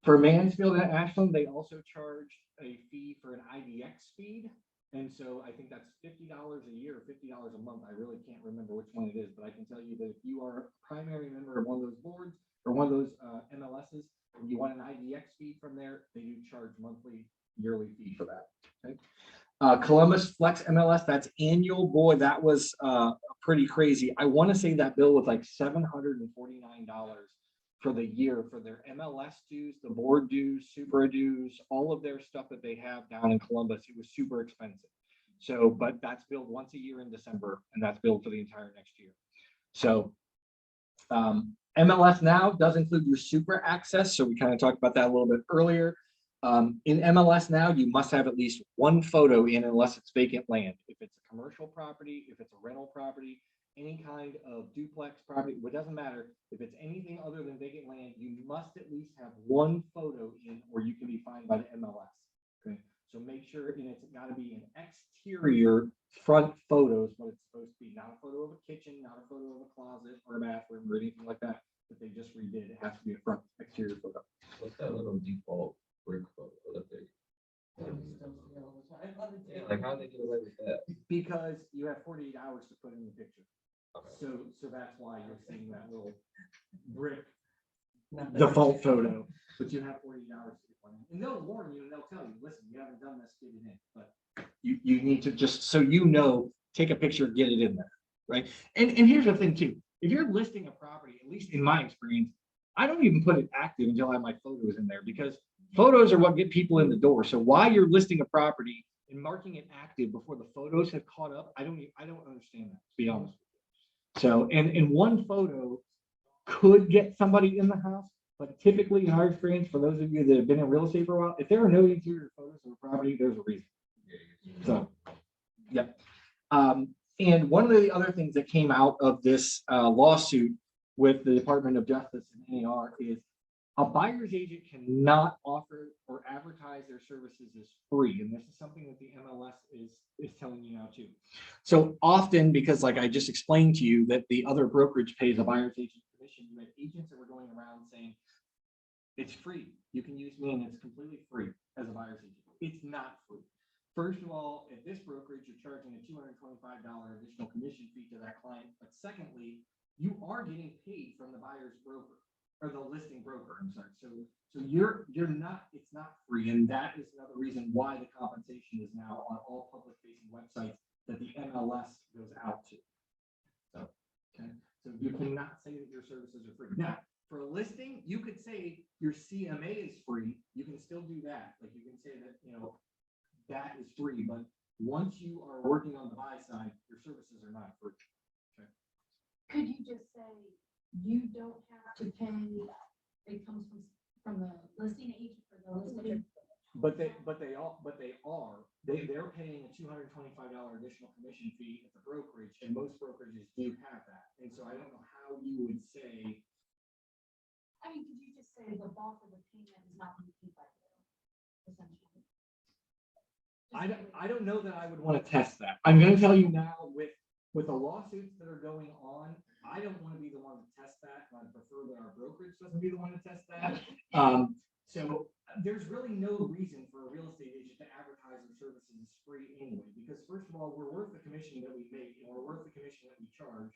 For Mansfield and Ashland, they also charge a fee for an IDX feed. And so I think that's $50 a year or $50 a month. I really can't remember which one it is, but I can tell you that if you are a primary member of one of those boards or one of those MLSs, and you want an IDX feed from there, they do charge monthly, yearly fee for that. Okay. Columbus Flex MLS, that's annual. Boy, that was pretty crazy. I want to say that bill was like $749 for the year for their MLS dues, the board dues, super dues, all of their stuff that they have down in Columbus. It was super expensive. So, but that's billed once a year in December, and that's billed for the entire next year. So MLS Now does include your super access. So we kind of talked about that a little bit earlier. In MLS Now, you must have at least one photo in unless it's vacant land. If it's a commercial property, if it's a rental property, any kind of duplex property, it doesn't matter. If it's anything other than vacant land, you must at least have one photo in, or you can be fined by the MLS. Okay, so make sure, and it's got to be an exterior front photo is what it's supposed to be, not a photo of a kitchen, not a photo of a closet or a bathroom or anything like that that they just redid. It has to be a front exterior photo. What's that little default brick photo that they? Yeah, like how they get away with that? Because you have 48 hours to put in the picture. Okay. So that's why you're seeing that little brick default photo, but you have 48 hours to put in. And they'll warn you and they'll tell you, listen, you haven't done this, get it in. But you need to just, so take a picture, get it in there, right? And here's the thing too. If you're listing a property, at least in my experience, I don't even put it active until I have my photos in there because photos are what get people in the door. So while you're listing a property and marking it active before the photos have caught up, I don't understand that, to be honest with you. So, and one photo could get somebody in the house, but typically in our experience, for those of you that have been in real estate for a while, if there are no interior photos of a property, there's a reason. So, yep. And one of the other things that came out of this lawsuit with the Department of Justice and NAR is a buyer's agent cannot offer or advertise their services as free. And this is something that the MLS is telling you now too. So often, because like I just explained to you that the other brokerage pays a buyer's agent commission, you had agents that were going around saying, it's free. You can use me and it's completely free as a buyer's agent. It's not free. First of all, at this brokerage, you're charging a $225 additional commission fee to that client. But secondly, you are getting paid from the buyer's broker or the listing broker. I'm sorry. So you're not, it's not free. And that is another reason why the compensation is now on all public facing websites that the MLS goes out to. So Okay, so you cannot say that your services are free. Now, for a listing, you could say your CMA is free. You can still do that. Like you can say that, that is free, but once you are working on the buy side, your services are not free. Could you just say, you don't have to pay, it comes from the listing agent for the listing? But they're paying a $225 additional commission fee at the brokerage, and most brokerages do have that. And so I don't know how you would say, I mean, could you just say the bulk of the payment is not being paid by you, essentially? I don't know that I would want to test that. I'm going to tell you now with the lawsuits that are going on, I don't want to be the one to test that. I prefer that our brokerage doesn't be the one to test that. So there's really no reason for a real estate agent to advertise their services as free anyway, because first of all, we're worth the commission that we make and we're worth the commission that we charge.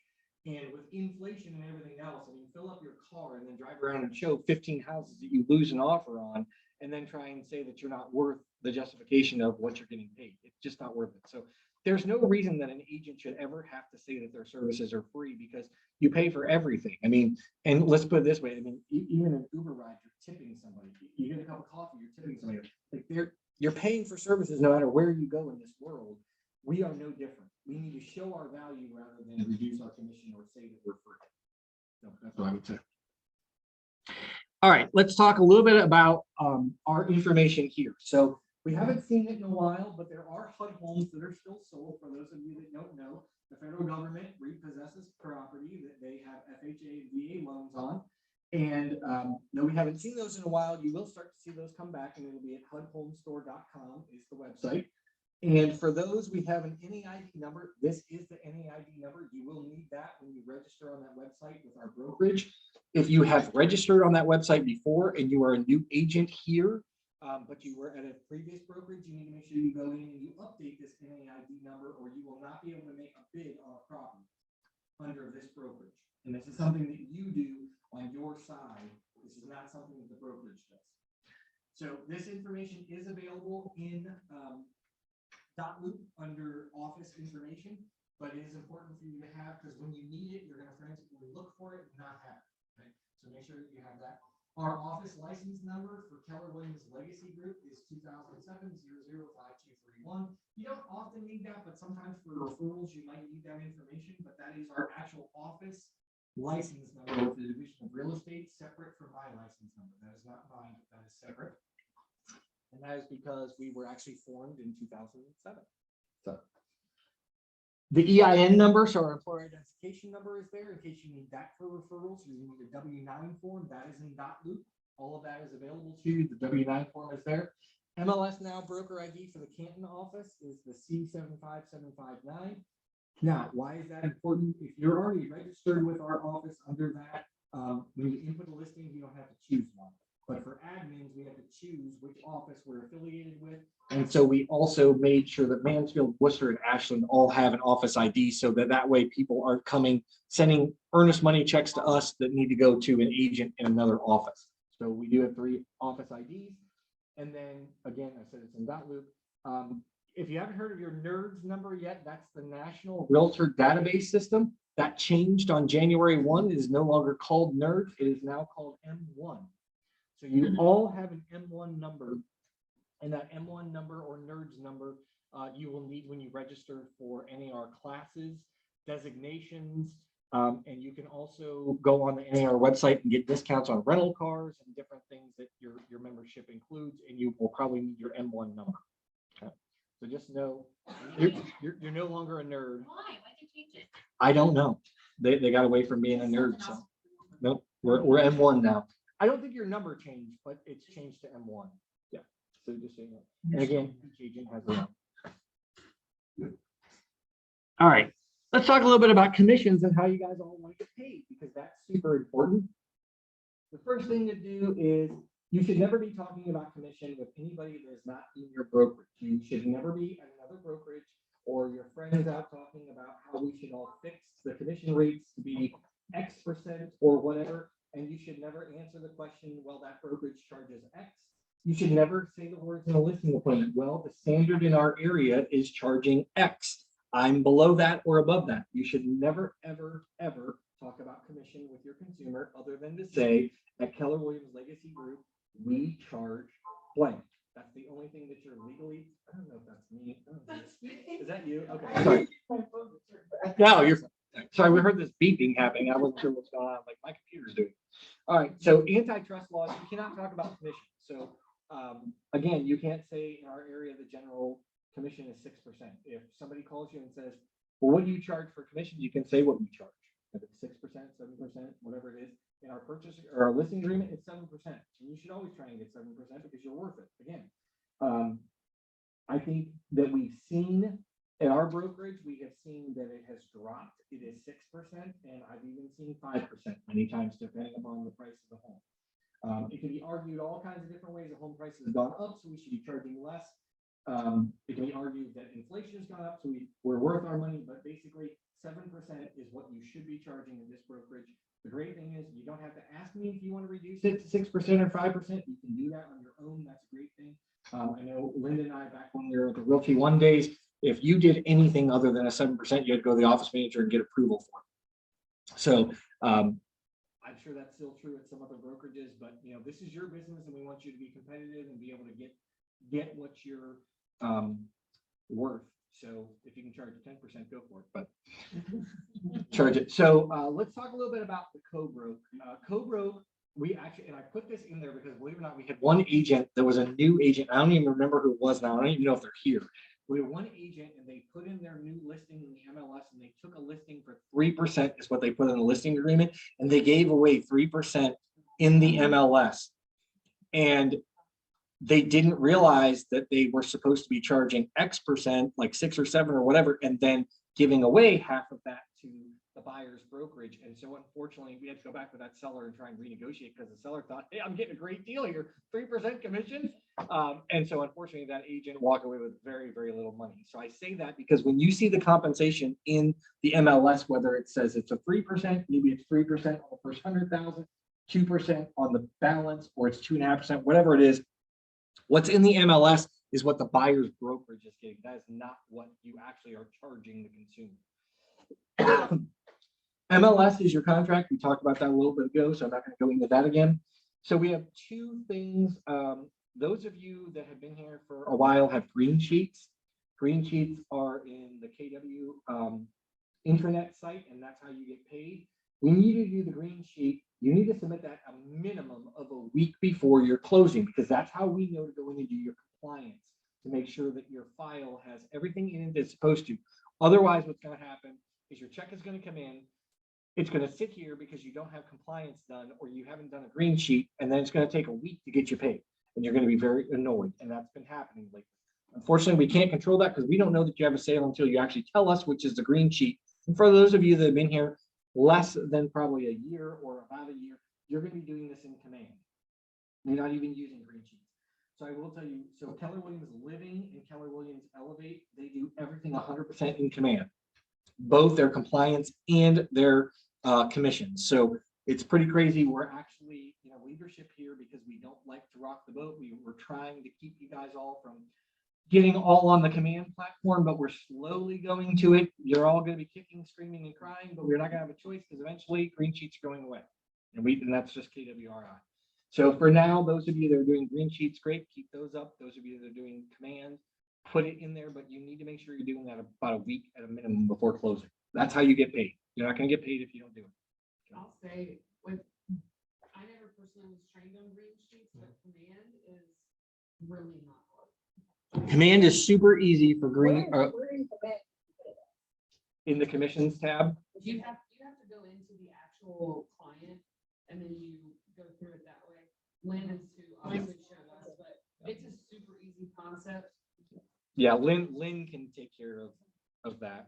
And with inflation and everything else, I mean, fill up your car and then drive around and show 15 houses that you lose an offer on, and then try and say that you're not worth the justification of what you're getting paid. It's just not worth it. So there's no reason that an agent should ever have to say that their services are free, because you pay for everything. I mean, and let's put it this way. I mean, even an Uber ride, you're tipping somebody. You get a cup of coffee, you're tipping somebody. Like you're paying for services no matter where you go in this world. We are no different. We need to show our value rather than reduce our commission or say that we're free. So that's what I would say. All right, let's talk a little bit about our information here. So we haven't seen it in a while, but there are HUD homes that are still sold. For those of you that don't know, the federal government repossesses property that they have FHA and VA loans on. And no, we haven't seen those in a while. You will start to see those come back, and it'll be at HUDhomestore.com is the website. And for those, we have an NAID number. This is the NAID number. You will need that when you register on that website with our brokerage. If you have registered on that website before and you are a new agent here, but you were at a previous brokerage, you need to make sure you go in and you update this NAID number, or you will not be able to make a bid on a property under this brokerage. And this is something that you do on your side. This is not something that the brokerage does. So this information is available in .loop under office information, but it is important for you to have, because when you need it, you're going to frantically look for it and not have it. Okay? So make sure that you have that. Our office license number for Keller Williams Legacy Group is 2007-005231. You don't often need that, but sometimes for referrals, you might need that information, but that is our actual office license number with the Division of Real Estate, separate from my license number. That is not mine, but that is separate. And that is because we were actually formed in 2007. So the EIN number, so our employer identification number, is there in case you need that for referrals. You need a W-9 form, that is in .loop. All of that is available to you. The W-9 form is there. MLS Now broker ID for the Canton office is the C75759. Now, why is that important? If you're already registered with our office under that, when you input a listing, you don't have to choose one. But for admins, we have to choose which office we're affiliated with. And so we also made sure that Mansfield, Worcester, and Ashland all have an office ID, so that way people aren't sending earnest money checks to us that need to go to an agent in another office. So we do have 3 office IDs. And then again, I said it's in .loop. If you haven't heard of your NERDS number yet, that's the National Realtor Database System. That changed on January 1. It is no longer called NERDS. It is now called M1. So you all have an M1 number, and that M1 number or NERDS number you will need when you register for NAR classes, designations, and you can also go on the NAR website and get discounts on rental cars and different things that your membership includes, and you will probably need your M1 number. Okay. So just know you're no longer a nerd. Why? Why'd they change it? I don't know. They got away from being a nerd, so nope, we're M1 now. I don't think your number changed, but it's changed to M1. Yeah. So just so you know. And again, each agent has their own. All right. Let's talk a little bit about commissions and how you guys all want to get paid, because that's super important. The first thing to do is you should never be talking about commission with anybody that is not in your brokerage. You should never be at another brokerage or your friends out talking about how we should all fix the commission rates to be X% or whatever. And you should never answer the question, well, that brokerage charges X. You should never say the words in a listing appointment, well, the standard in our area is charging X. I'm below that or above that. You should never, ever, ever talk about commission with your consumer other than to say, at Keller Williams Legacy Group, we charge blank. That's the only thing that you're legally, I don't know if that's me. I don't know. Is that you? Okay, sorry. No, you're fine. Sorry, we heard this beeping happening. I wasn't sure what's going on. Like my computer's doing. All right, so antitrust laws, you cannot talk about commission. So again, you can't say in our area, the general commission is 6%. If somebody calls you and says, well, what do you charge for commission? You can say what we charge. If it's 6%, 7%, whatever it is. In our purchase or our listing agreement, it's 7%. And you should always try and get 7% because you're worth it. Again, I think that we've seen at our brokerage, we have seen that it has dropped. It is 6%, and I've even seen 5% many times, depending upon the price of the home. It can be argued all kinds of different ways. The home price has gone up, so we should be charging less. It can be argued that inflation has gone up, so we're worth our money, but basically 7% is what you should be charging in this brokerage. The great thing is you don't have to ask me if you want to reduce it to 6% or 5%. You can do that on your own. That's a great thing. I know Linda and I, back when we were at the Realty One days, if you did anything other than a 7%, you had to go to the office manager and get approval for it. So I'm sure that's still true at some other brokerages, but you know, this is your business and we want you to be competitive and be able to get what you're worth. So if you can charge 10%, go for it, but charge it. So let's talk a little bit about the co-broke. Co-broke, we actually, and I put this in there because believe it or not, we had one agent that was a new agent. I don't even remember who it was now. I don't even know if they're here. We had one agent and they put in their new listing in the MLS and they took a listing for 3% is what they put in the listing agreement. And they gave away 3% in the MLS. And they didn't realize that they were supposed to be charging X percent, like 6 or 7 or whatever, and then giving away half of that to the buyer's brokerage. And so unfortunately, we had to go back to that seller and try and renegotiate because the seller thought, hey, I'm getting a great deal here, 3% commission. And so unfortunately, that agent walked away with very, very little money. So I say that because when you see the compensation in the MLS, whether it says it's a 3%, maybe it's 3% on the first 100,000, 2% on the balance, or it's 2.5%, whatever it is, what's in the MLS is what the buyer's brokerage is getting. That is not what you actually are charging the consumer. MLS is your contract. We talked about that a little bit ago, so I'm not going to go into that again. So we have two things. Those of you that have been here for a while have green sheets. Green sheets are in the KW intranet site, and that's how you get paid. When you do the green sheet, you need to submit that a minimum of a week before your closing, because that's how we know to go in and do your compliance to make sure that your file has everything in it that's supposed to. Otherwise, what's going to happen is your check is going to come in. It's going to sit here because you don't have compliance done or you haven't done a green sheet, and then it's going to take a week to get you paid. And you're going to be very annoyed. And that's been happening lately. Unfortunately, we can't control that because we don't know that you have a sale until you actually tell us, which is the green sheet. And for those of you that have been here less than probably a year or about a year, you're going to be doing this in command. You're not even using green sheets. So I will tell you, so Keller Williams Living and Keller Williams Elevate, they do everything 100% in command, both their compliance and their commissions. So it's pretty crazy. We're actually, leadership here because we don't like to rock the boat. We're trying to keep you guys all from getting all on the command platform, but we're slowly going to it. You're all going to be kicking, screaming, and crying, but we're not going to have a choice because eventually green sheets are going away. And that's just KWRI. So for now, those of you that are doing green sheets, great, keep those up. Those of you that are doing command, put it in there, but you need to make sure you're doing that about a week at a minimum before closing. That's how you get paid. You're not going to get paid if you don't do it. I'll say I never personally was trained on green sheets, but command is really not hard. Command is super easy for green Where is the best? in the commissions tab. You have to go into the actual client and then you go through it that way. Lynn is who obviously showed us, but it's a super easy concept. Yeah, Lynn can take care of that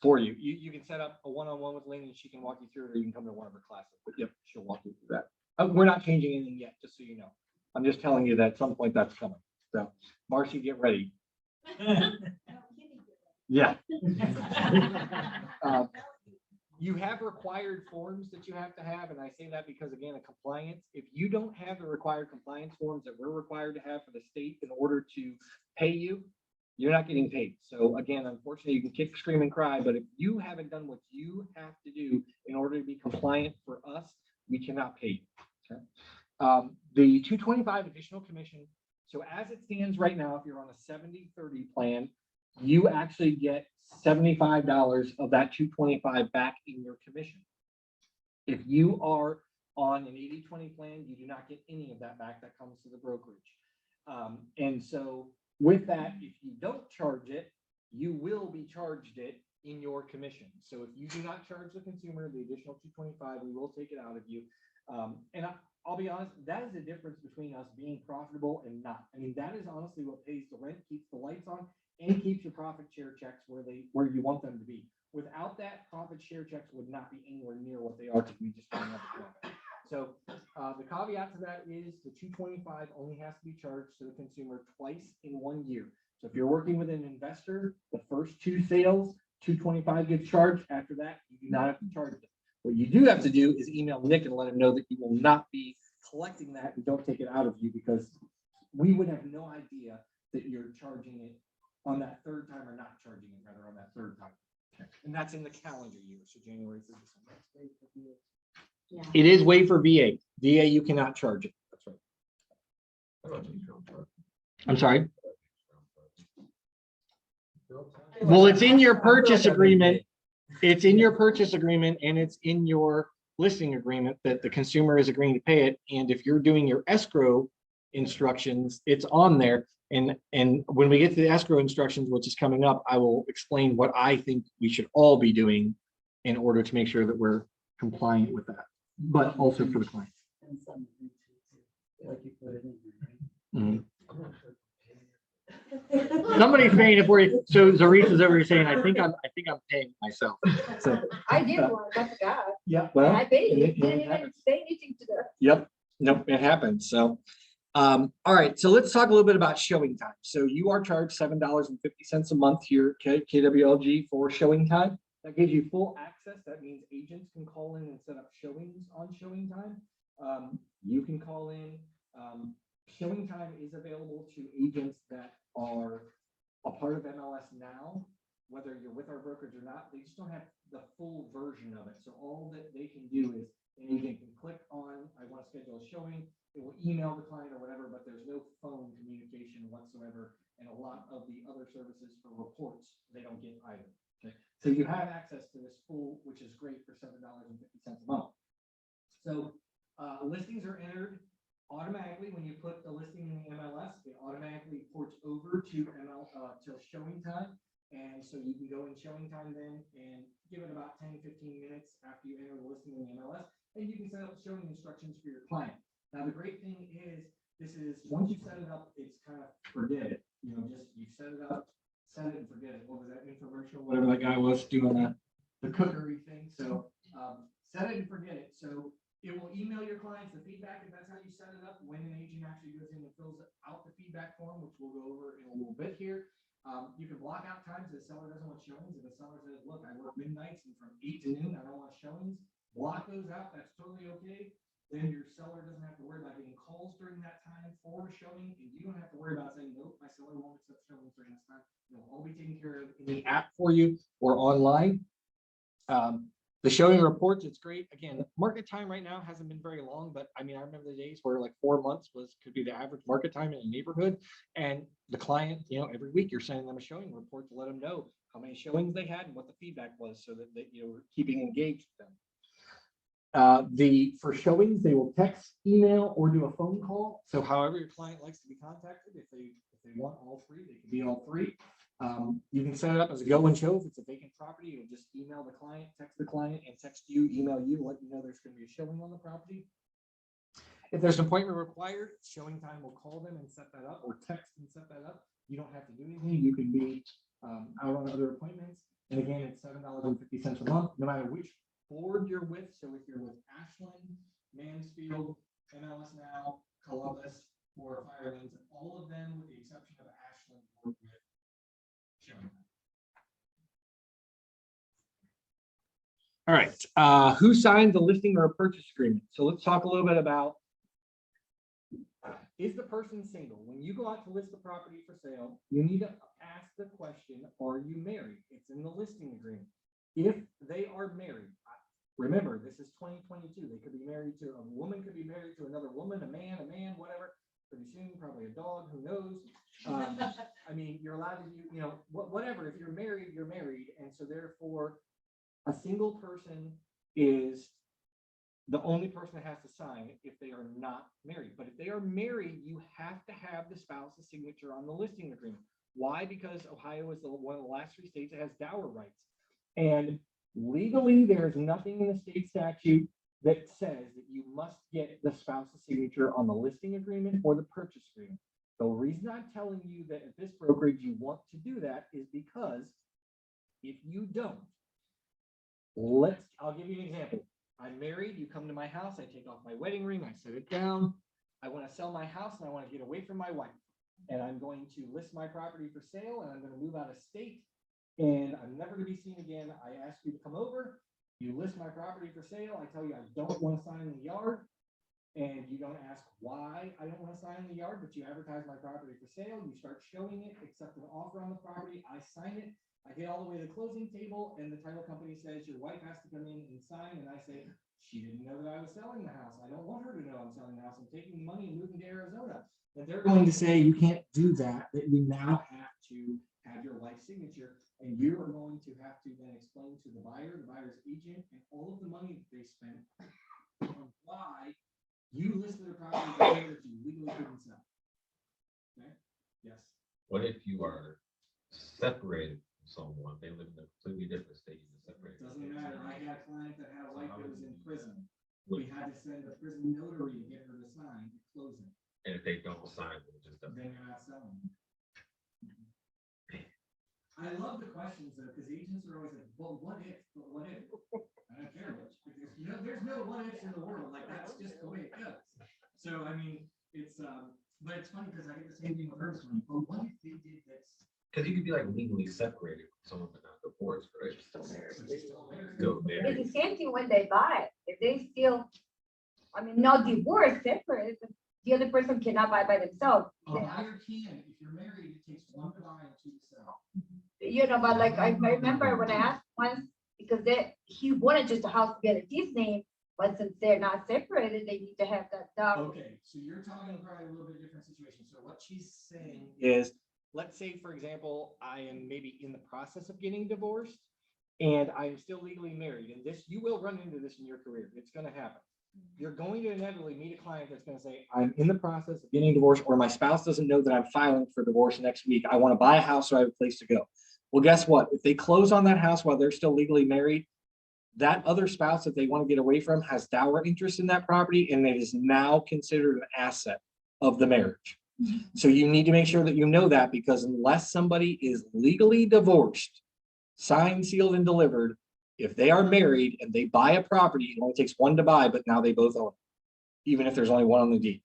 for you. You can set up a one-on-one with Lynn and she can walk you through it, or you can come to one of her classes. But yep, she'll walk you through that. We're not changing anything yet, just so you know. I'm just telling you that at some point that's coming. So Marcy, get ready. Yeah. You have required forms that you have to have, and I say that because, again, a compliance, if you don't have the required compliance forms that we're required to have for the state in order to pay you, you're not getting paid. So again, unfortunately, you can kick, scream, and cry, but if you haven't done what you have to do in order to be compliant for us, we cannot pay you. Okay? The 225 additional commission. So as it stands right now, if you're on a 70-30 plan, you actually get $75 of that 225 back in your commission. If you are on an 80-20 plan, you do not get any of that back. That comes to the brokerage. And so with that, if you don't charge it, you will be charged it in your commission. So if you do not charge the consumer the additional 225, we will take it out of you. And I'll be honest, that is the difference between us being profitable and not. I mean, that is honestly what pays the rent, keeps the lights on, and keeps your profit share checks where you want them to be. Without that, profit share checks would not be anywhere near what they are because we just don't have the profit. So the caveat to that is the 225 only has to be charged to the consumer twice in 1 year. So if you're working with an investor, the first 2 sales, 225 gets charged. After that, you do not have to charge them. What you do have to do is email Nick and let him know that you will not be collecting that and don't take it out of you, because we would have no idea that you're charging it on that third time or not charging it rather on that third time. Okay. And that's in the calendar year, so January through December. Yeah. It is waived for VA. VA, you cannot charge it. That's right. I'm sorry. Well, it's in your purchase agreement. It's in your purchase agreement and it's in your listing agreement that the consumer is agreeing to pay it. And if you're doing your escrow instructions, it's on there. And when we get to the escrow instructions, which is coming up, I will explain what I think we should all be doing in order to make sure that we're compliant with that, but also for the client. Mhm. Somebody's paying it for you. So Zarice is over here saying, I think I'm paying myself. So I did one, I forgot. yeah, well, I paid it, it didn't even happens. say anything to the. Yep. Nope, it happens. So, all right. So let's talk a little bit about showing time. So you are charged $7.50 a month here at KWLG for showing time. That gives you full access. That means agents can call in and set up showings on showing time. You can call in. Showing time is available to agents that are a part of MLS now, whether you're with our brokerage or not. They just don't have the full version of it. So all that they can do is an agent can click on, I want to schedule a showing. It will email the client or whatever, but there's no phone communication whatsoever. And a lot of the other services for reports, they don't get either. Okay. So you have access to this full, which is great for $7.50 a month. So listings are entered automatically. When you put the listing in the MLS, it automatically ports over to to showing time. And so you can go in showing time then and give it about 10-15 minutes after you enter the listing in the MLS, and you can set up showing instructions for your client. Now, the great thing is, this is, once you set it up, it's kind of forget it. You know, just you set it up, set it and forget it. What was that infomercial? Whatever that guy was doing the cookery thing. So set it and forget it. So it will email your clients the feedback if that's how you set it up. When an agent actually goes in and fills out the feedback form, which we'll go over in a little bit here. You can block out times the seller doesn't want showings. If the seller says, look, I work midnights and from 8 to noon, I don't want showings, block those out. That's totally okay. Then your seller doesn't have to worry about getting calls during that time for a showing, and you don't have to worry about saying, nope, my seller won't accept showings during this time. It'll all be taken care of in the app for you or online. The showing reports, it's great. Again, market time right now hasn't been very long, but I mean, I remember the days where like 4 months could be the average market time in a neighborhood. And the client, you know, every week you're sending them a showing report to let them know how many showings they had and what the feedback was, so that you know, we're keeping engaged with them. For showings, they will text, email, or do a phone call. So however your client likes to be contacted, if they want all three, they can be all three. You can set it up as a go and show. If it's a vacant property, you'll just email the client, text the client, and text you, email you, let you know there's going to be a showing on the property. If there's an appointment required, showing time will call them and set that up, or text and set that up. You don't have to do anything. You can be out on other appointments. And again, it's $7.50 a month, no matter which board you're with. So if you're with Ashland, Mansfield, MLS Now, Columbus, or Firelands, all of them, with the exception of Ashland, work with showing. All right, who signs a listing or a purchase agreement? So let's talk a little bit about is the person single? When you go out to list the property for sale, you need to ask the question, are you married? It's in the listing agreement. If they are married, remember, this is 2022. They could be married to, a woman could be married to another woman, a man, whatever. Pretty soon, probably a dog, who knows? I mean, you're allowed to do, you know, whatever. If you're married, you're married. And so therefore, a single person is the only person that has to sign it if they are not married. But if they are married, you have to have the spouse's signature on the listing agreement. Why? Because Ohio is one of the last 3 states that has dower rights. And legally, there's nothing in the state statute that says that you must get the spouse's signature on the listing agreement or the purchase agreement. The reason I'm telling you that at this brokerage you want to do that is because if you don't, I'll give you an example. I'm married, you come to my house, I take off my wedding ring, I set it down. I want to sell my house and I want to get away from my wife. And I'm going to list my property for sale and I'm going to move out of state and I'm never to be seen again. I ask you to come over, you list my property for sale, I tell you I don't want to sign in the yard. And you don't ask why I don't want to sign in the yard, but you advertise my property for sale, you start showing it, accept an offer on the property, I sign it. I get all the way to the closing table and the title company says your wife has to come in and sign. And I say, she didn't know that I was selling the house. I don't want her to know I'm selling the house. I'm taking the money and moving to Arizona. And they're going to say, you can't do that, that you now have to have your wife's signature. And you are going to have to then explain to the buyer's agent, and all of the money that they spent on why you listed a property that you legally couldn't sell. Okay? Yes. What if you are separated from someone, they live in a completely different state, and separated? Doesn't matter. I had a client that had a wife that was in prison. We had to send a prison notary to get her to sign at closing. And if they don't sign, it just doesn't. Then you're not selling. I love the questions though, because agents are always like, well, what if? But what if? I don't care which. There's no what ifs in the world. Like that's just the way it goes. So I mean, it's but it's funny because I get the same thing with her. But what if they did this? Because you could be like legally separated from someone but not divorced, right? Still married. Still married. It's the same thing when they buy. If they still, I mean, not divorced, separate, the other person cannot buy by themselves. A buyer can. If you're married, it takes 1 to buy and 2 to sell. You know, but like I remember when I asked once, because he wanted just a house to get his name, but since they're not separated, they need to have that dog. Okay, so you're talking probably a little bit different situation. So what she's saying Is, let's say, for example, I am maybe in the process of getting divorced and I'm still legally married. And this, you will run into this in your career. It's going to happen. You're going to inevitably meet a client that's going to say, I'm in the process of getting divorced, or my spouse doesn't know that I'm filing for divorce next week. I want to buy a house so I have a place to go. Well, guess what? If they close on that house while they're still legally married, that other spouse that they want to get away from has dower interest in that property, and it is now considered an asset of the marriage. So you need to make sure that you know that, because unless somebody is legally divorced, signed, sealed, and delivered, if they are married and they buy a property, it only takes 1 to buy, but now they both own it, even if there's only 1 on the deed.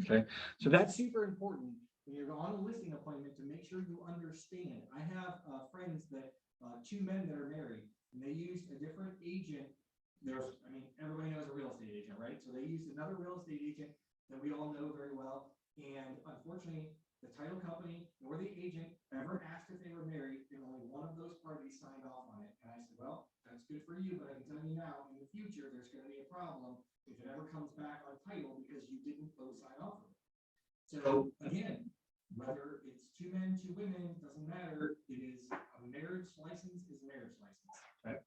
Okay, so that's super important when you're on a listing appointment to make sure you understand. I have friends that 2 men that are married, and they used a different agent. Everybody knows a real estate agent, right? So they used another real estate agent that we all know very well. And unfortunately, the title company or the agent ever asked if they were married, and only 1 of those parties signed off on it. And I said, well, that's good for you, but I can tell you now, in the future, there's going to be a problem if it ever comes back on title because you didn't both sign off on it. So again, whether it's 2 men, 2 women, doesn't matter. It is a marriage license is a marriage license. Okay.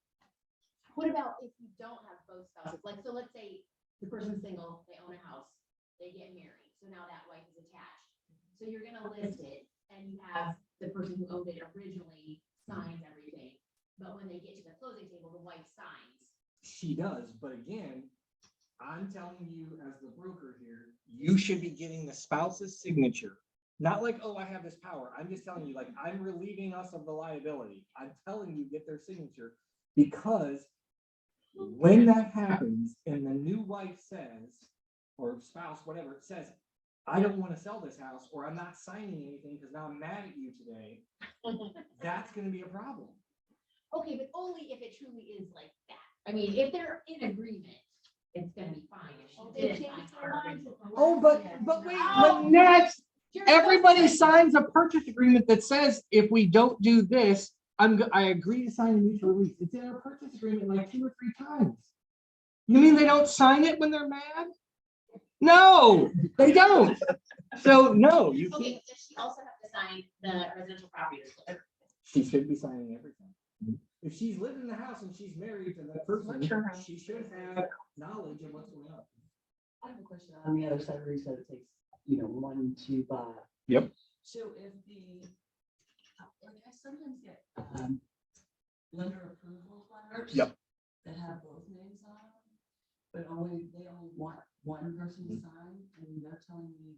What about if you don't have both spouses? Like, so let's say the person's single, they own a house, they get married. So now that wife is attached. So you're gonna list it and you have the person who owned it originally signs everything. But when they get to the closing table, the wife signs. She does, but again, I'm telling you as the broker here, you should be getting the spouse's signature. Not like, oh, I have this power. I'm just telling you, like, I'm relieving us of the liability. I'm telling you, get their signature, because when that happens and the new wife says, or spouse, whatever, it says, I don't want to sell this house, or I'm not signing anything because now I'm mad at you today, that's going to be a problem. Okay, but only if it truly is like that. I mean, if they're in agreement, it's gonna be fine. If she They did changed sign Oh, but wait, but next, everybody signs a purchase agreement that says if we don't do this, I agree to sign a mutual release. It's in our purchase agreement like 2 or 3 times. You mean they don't sign it when they're mad? No, they don't. So no, you can't. Okay, does she also have to sign the residential property disclosure? She should be signing everything. If she's living in the house and she's married to that person, she should have knowledge of what's going on. I have a question on the other side where you said it takes, you know, 1 to buy. Yep. So if like I sometimes get lender approval letters. Yep. That have both names on them, but they only want one person to sign, and they're telling me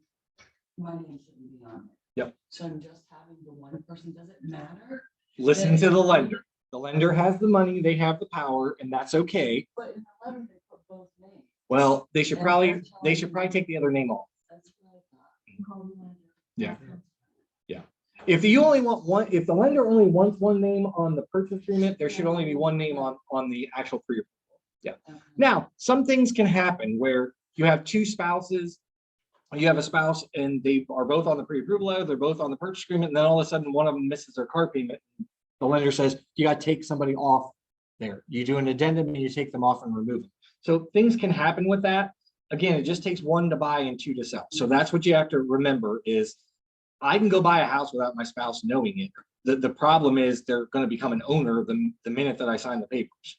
my name shouldn't be on it. Yep. So I'm just having the one person, does it matter? Listen to the lender. The lender has the money, they have the power, and that's okay. But in the letter, they put both names. Well, they should probably take the other name off. That's what I thought. Call the lender. Yeah. Yeah. If you only want one, if the lender only wants one name on the purchase agreement, there should only be one name on the actual pre-approval. Yeah. Okay. Now, some things can happen where you have 2 spouses. You have a spouse and they are both on the pre-approval letter, they're both on the purchase agreement, and then all of a sudden one of them misses their car payment. The lender says, you got to take somebody off there. You do an addendum and you take them off and remove them. So things can happen with that. Again, it just takes 1 to buy and 2 to sell. So that's what you have to remember is I can go buy a house without my spouse knowing it. The problem is they're going to become an owner the minute that I sign the papers.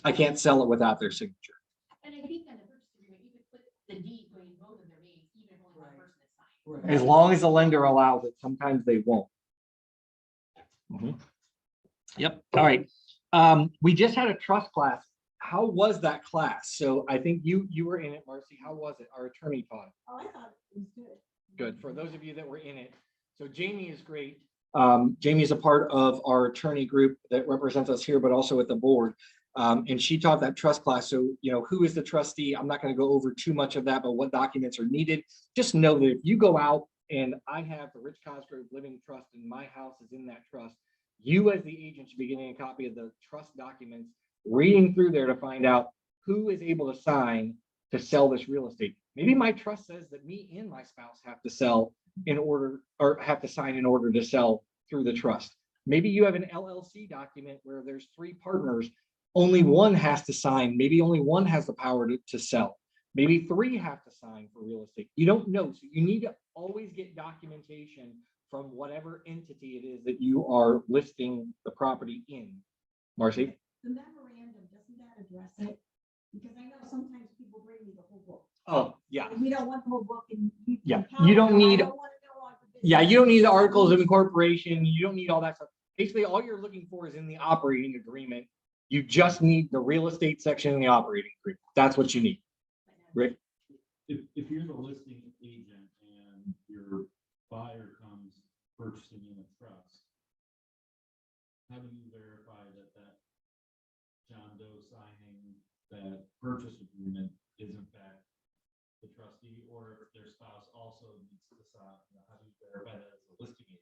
I can't sell it without their signature. And I think on the purchase agreement, you could put the deed going in both of their names, even if only one person is signed. As long as the lender allows it, sometimes they won't. Mhm. Yep. All right. We just had a trust class. How was that class? So I think you were in it, Marcy. How was it? Our attorney taught it. Oh, I thought it was good. Good. For those of you that were in it. So Jamie is great. Jamie is a part of our attorney group that represents us here, but also at the board. And she taught that trust class. So, you know, who is the trustee? I'm not going to go over too much of that, but what documents are needed. Just know that if you go out and I have the Rich Cosgrove Living Trust and my house is in that trust, you as the agent should be getting a copy of the trust documents, reading through there to find out who is able to sign to sell this real estate. Maybe my trust says that me and my spouse have to sell in order, or have to sign in order to sell through the trust. Maybe you have an LLC document where there's 3 partners, only one has to sign. Maybe only one has the power to sell. Maybe 3 have to sign for real estate. You don't know. So you need to always get documentation from whatever entity it is that you are listing the property in. Marcy? The memorandum, doesn't that address it? Because I know sometimes people bring me the whole book. Oh, yeah. We don't want the whole book and. Yeah, you don't need- I don't wanna know all the business. Yeah, you don't need the articles of incorporation. You don't need all that stuff. Basically, all you're looking for is in the operating agreement. You just need the real estate section in the operating agreement. That's what you need. Rick? If you're the listing agent and your buyer comes purchasing in a trust, how do you verify that John Doe signing that purchase agreement is in fact the trustee, or if their spouse also needs to sign? How do you verify that as a listing agent?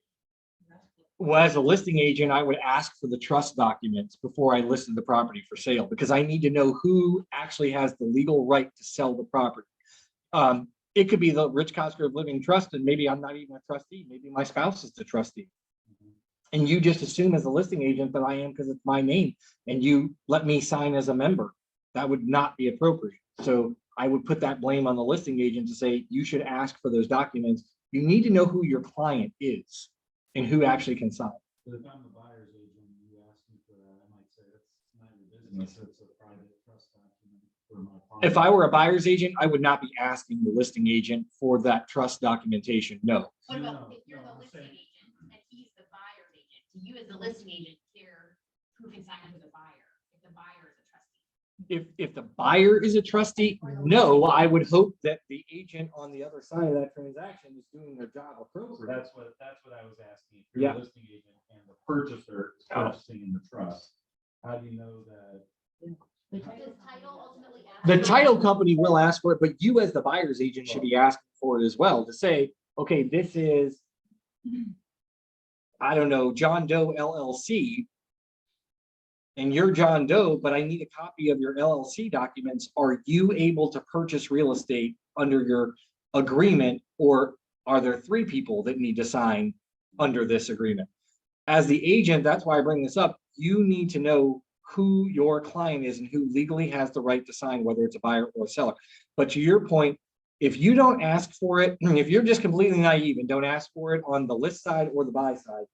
Well, as a listing agent, I would ask for the trust documents before I listed the property for sale, because I need to know who actually has the legal right to sell the property. It could be the Rich Cosgrove Living Trust, and maybe I'm not even a trustee. Maybe my spouse is the trustee. And you just assume as a listing agent that I am because it's my name, and you let me sign as a member. That would not be appropriate. So I would put that blame on the listing agent to say, you should ask for those documents. You need to know who your client is and who actually can sign. But if I'm the buyer's agent, and you ask me for that, I might say that's not your business, it's a private trust document for my client. If I were a buyer's agent, I would not be asking the listing agent for that trust documentation. No. What No, about if you're no, the I'm listing saying- agent and he's the buyer's agent? Do you as the listing agent care who can sign for the buyer, if the buyer is a trustee? If the buyer is a trustee, no, I would hope that the agent on the other side of that transaction is doing their job appropriately. That's what I was asking. If you're Yeah. a listing agent and the purchaser is purchasing in the trust, how do you know that? Does title ultimately ask? The for- title company will ask for it, but you as the buyer's agent should be asking for it as well to say, okay, this is, I don't know, John Doe LLC. And you're John Doe, but I need a copy of your LLC documents. Are you able to purchase real estate under your agreement, or are there 3 people that need to sign under this agreement? As the agent, that's why I bring this up. You need to know who your client is and who legally has the right to sign, whether it's a buyer or a seller. But to your point, if you don't ask for it, if you're just completely naive and don't ask for it on the list side or the buy side,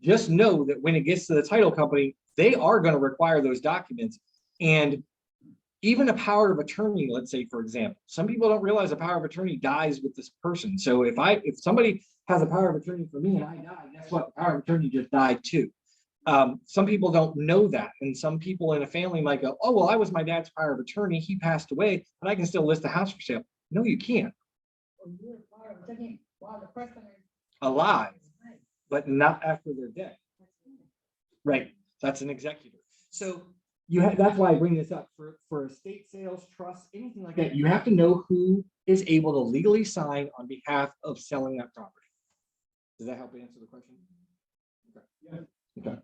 just know that when it gets to the title company, they are going to require those documents. And even a power of attorney, let's say, for example, some people don't realize a power of attorney dies with this person. So if somebody has a power of attorney for me and I die, guess what? The power of attorney just died too. Some people don't know that. And some people in a family might go, oh, well, I was my dad's power of attorney. He passed away, but I can still list the house for sale. No, you can't. While the person is Alive, but not after they're dead. Right. That's an executor. So that's why I bring this up for estate sales, trusts, anything like that. You have to know who is able to legally sign on behalf of selling that property. Does that help answer the question? Okay. Yeah. Okay.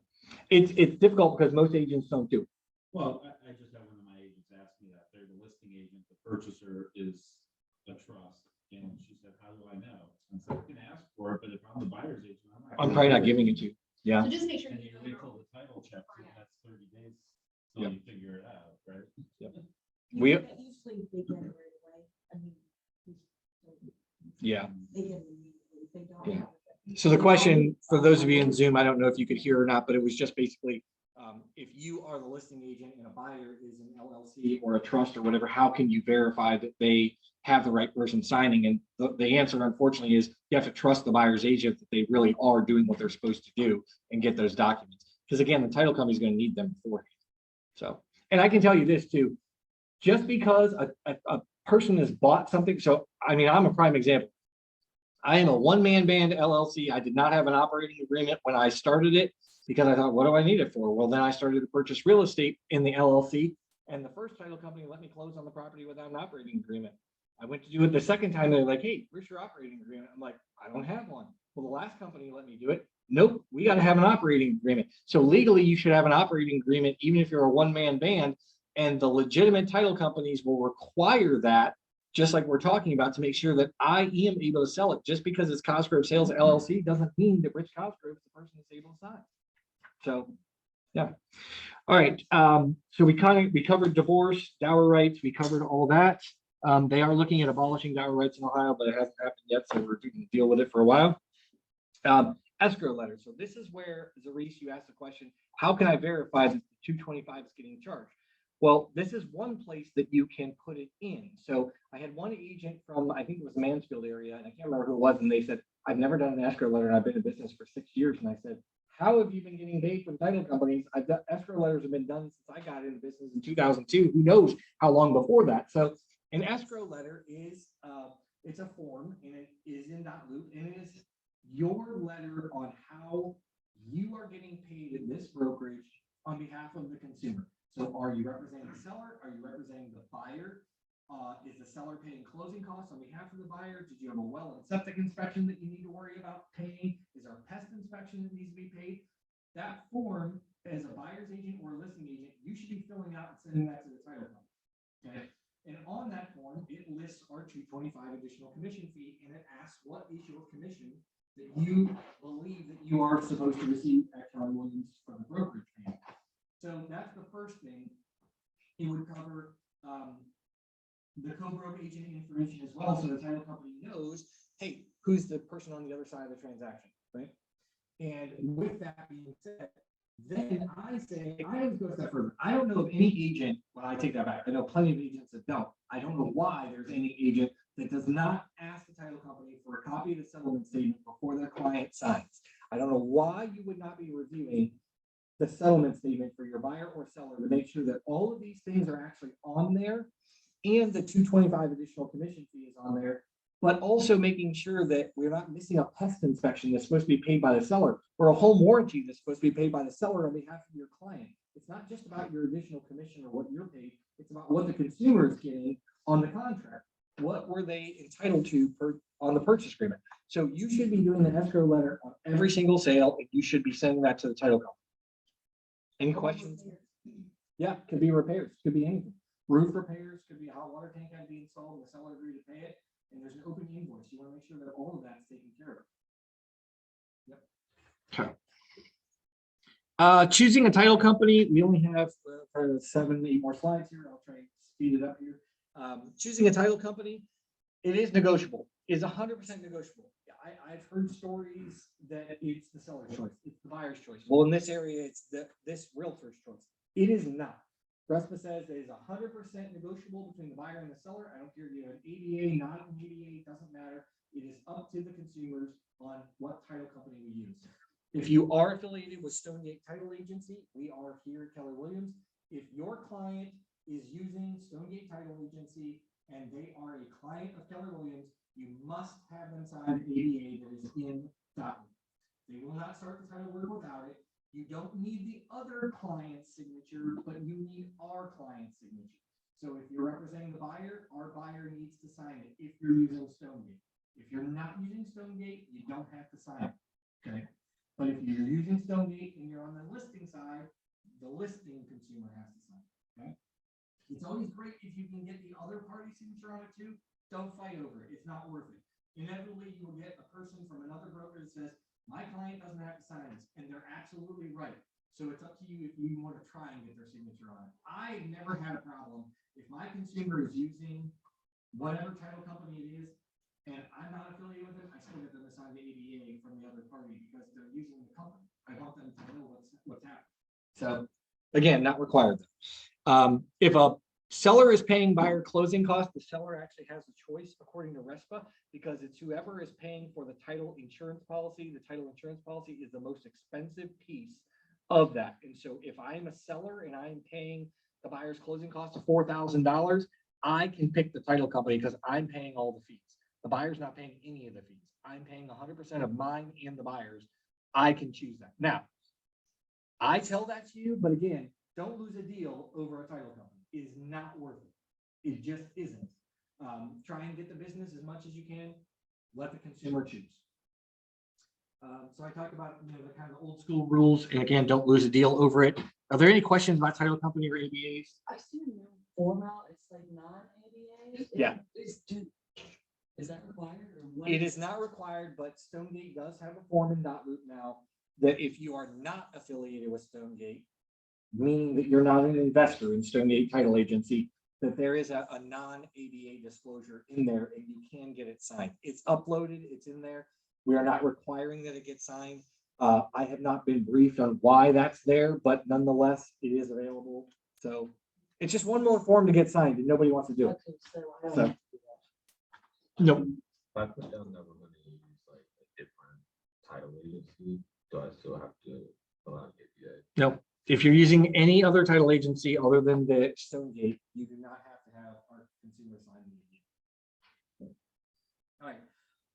It's difficult because most agents don't do it. Well, I just had one of my agents ask me that. They're the listing agent, the purchaser is a trust. And she said, how do I know? And so I can ask for it, but if I'm the buyer's agent, I'm probably not giving it to you. Yeah. So just make sure. And you wait till the title check, and that's 30 days till you figure it out, right? Usually they get it right away. I mean. Yeah. They get it immediately. They don't. Yeah. So the question for those of you in Zoom, I don't know if you could hear or not, but it was just basically, if you are the listing agent and a buyer is an LLC or a trust or whatever, how can you verify that they have the right person signing? And the answer, unfortunately, is you have to trust the buyer's agent that they really are doing what they're supposed to do and get those documents. Because again, the title company is going to need them beforehand. So, and I can tell you this too, just because a person has bought something. So, I mean, I'm a prime example. I am a one-man band LLC. I did not have an operating agreement when I started it because I thought, what do I need it for? Well, then I started to purchase real estate in the LLC, and the first title company let me close on the property without an operating agreement. I went to do it the second time. They're like, hey, where's your operating agreement? I'm like, I don't have one. Well, the last company let me do it. Nope, we got to have an operating agreement. So legally, you should have an operating agreement, even if you're a one-man band, and the legitimate title companies will require that, just like we're talking about, to make sure that I am able to sell it. Just because it's Cosgrove Sales LLC doesn't mean that Rich Cosgrove is the person that's able to sign. So, yeah. All right. So we covered divorce, dower rights. We covered all that. They are looking at abolishing dower rights in Ohio, but it hasn't happened yet, so we're going to deal with it for a while. Escrow letter. So this is where, Zarice, you asked the question, how can I verify that the 225 is getting charged? Well, this is one place that you can put it in. So I had one agent from, I think it was the Mansfield area, and I can't remember who it was, and they said, I've never done an escrow letter, and I've been in business for 6 years. And I said, how have you been getting paid from title companies? I've got escrow letters have been done since I got into business in 2002. Who knows how long before that? So an escrow letter is, it's a form, and it is in .loop, and it is your letter on how you are getting paid in this brokerage on behalf of the consumer. So are you representing the seller? Are you representing the buyer? Is the seller paying closing costs on behalf of the buyer? Did you have a well and septic inspection that you need to worry about paying? Is there a pest inspection that needs to be paid? That form, as a buyer's agent or a listing agent, you should be filling out and sending that to the title company. Okay. And on that form, it lists our 225 additional commission fee, and it asks what is your commission that you believe that you are supposed to receive at Keller Williams from the brokerage payment. So that's the first thing. It would cover the co-broke agent information as well, so the title company knows, hey, who's the person on the other side of the transaction, right? And with that being said, then I say, I always go a step further. I don't know of any agent, well, I take that back. I know plenty of agents that don't. I don't know why there's any agent that does not ask the title company for a copy of the settlement statement before their client signs. I don't know why you would not be reviewing the settlement statement for your buyer or seller to make sure that all of these things are actually on there, and the 225 additional commission fee is on there, but also making sure that we're not missing a pest inspection that's supposed to be paid by the seller, or a home warranty that's supposed to be paid by the seller on behalf of your client. It's not just about your additional commission or what you're paid, it's about what the consumer is getting on the contract. What were they entitled to on the purchase agreement? So you should be doing the escrow letter on every single sale, and you should be sending that to the title company. Any questions? Yeah, could be repairs, could be anything. Roof repairs could be a hot water tank had to be installed, and the seller agreed to pay it, and there's an open invoice. You want to make sure that all of that's taken care of. Choosing a title company, we only have 7, 8 more slides here. I'll try and speed it up here. Choosing a title company, it is negotiable, is 100% negotiable. I've heard stories that it's the seller's choice, it's the buyer's choice. Well, in this area, it's this realtor's choice. It is not. RESPA says it is 100% negotiable between the buyer and the seller. I don't care if you have an ADA, not an ADA, doesn't matter. It is up to the consumers on what title company we use. If you are affiliated with Stonegate Title Agency, we are here at Keller Williams. If your client is using Stonegate Title Agency and they are a client of Keller Williams, you must have them sign an ADA that is in document. They will not start the title work without it. You don't need the other client's signature, but you need our client's signature. So if you're representing the buyer, our buyer needs to sign it if you're using Stonegate. If you're not using Stonegate, you don't have to sign it. Okay. But if you're using Stonegate and you're on the listing side, the listing consumer has to sign it. Okay. It's always great if you can get the other party signature on it too. Don't fight over it. It's not worth it. Inevitably, you will get a person from another broker that says, my client doesn't have to sign this, and they're absolutely right. So it's up to you if you want to try and get their signature on it. I never had a problem if my consumer is using whatever title company it is, and I'm not affiliated with it. I still get them to sign the ADA from the other party because they're using the company. I want them to know what's happening. So again, not required. If a seller is paying buyer closing costs, the seller actually has a choice according to RESPA, because it's whoever is paying for the title insurance policy. The title insurance policy is the most expensive piece of that. And so if I'm a seller and I'm paying the buyer's closing costs of $4,000, I can pick the title company because I'm paying all the fees. The buyer's not paying any of the fees. I'm paying 100% of mine and the buyer's. I can choose that. Now, I tell that to you, but again, don't lose a deal over a title company. It is not worth it. It just isn't. Try and get the business as much as you can. Let the consumer choose. So I talked about the kind of old school rules, and again, don't lose a deal over it. Are there any questions about title company or ABAs? I've seen a new form out, it's like non-ADA. Yeah. Is that required or what? It is not required, but Stonegate does have a form in .loop now that if you are not affiliated with Stonegate, meaning that you're not an investor in Stonegate Title Agency, that there is a non-ADA disclosure in there and you can get it signed. It's uploaded, it's in there. We are not requiring that it get signed. I have not been briefed on why that's there, but nonetheless, it is available. So it's just one more form to get signed and nobody wants to do it. Okay, so I don't So- have to do that. No, If I put down that we're gonna use like a different title agency, do I still have to fill out an APA? no. If you're using any other title agency other than the Stonegate, you do not have to have our consumer sign the APA. All right.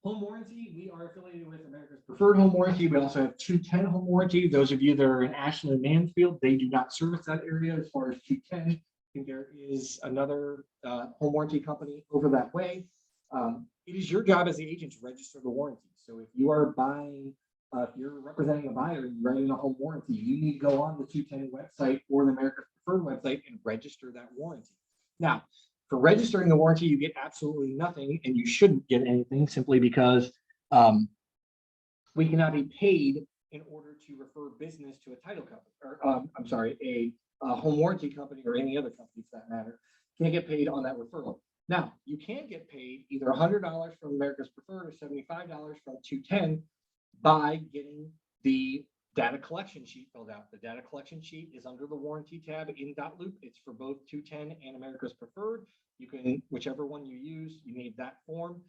Home warranty, we are affiliated with America's Preferred Home Warranty. We also have 210 Home Warranty. Those of you that are in Ashland and Mansfield, they do not service that area as far as 210. I think there is another home warranty company over that way. It is your job as the agent to register the warranty. So if you are buying, if you're representing a buyer and you're writing a home warranty, you need to go on the 210 website or the America's Preferred website and register that warranty. Now, for registering the warranty, you get absolutely nothing, and you shouldn't get anything simply because we cannot be paid in order to refer business to a title company, or I'm sorry, a home warranty company or any other company for that matter. Can't get paid on that referral. Now, you can get paid either $100 from America's Preferred or $75 from 210 by getting the data collection sheet filled out. The data collection sheet is under the warranty tab in .loop. It's for both 210 and America's Preferred. You can, whichever one you use, you need that form.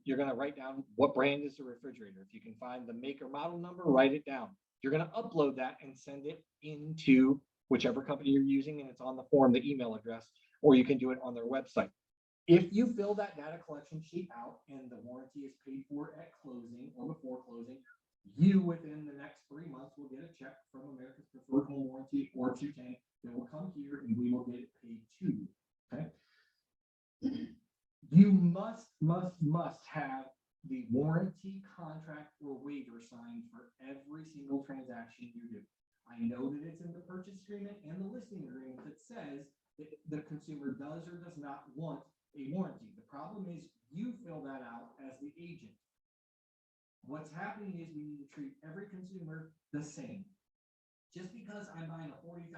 You're going to write down what brand is the refrigerator. If you can find the make or model number, write it down. You're going to upload that and send it into whichever company you're using, and it's on the form, the email address, or you can do it on their website. If you fill that data collection sheet out and the warranty is paid for at closing or before closing, you within the next 3 months will get a check from America's Preferred Home Warranty or 210 that will come here and we will get it paid to you. Okay. You must have the warranty contract or waiver signed for every single transaction you do. I know that it's in the purchase agreement and the listing agreement that says the consumer does or does not want a warranty. The problem is you fill that out as the agent. What's happening is we need to treat every consumer the same. Just because I'm buying a $40,000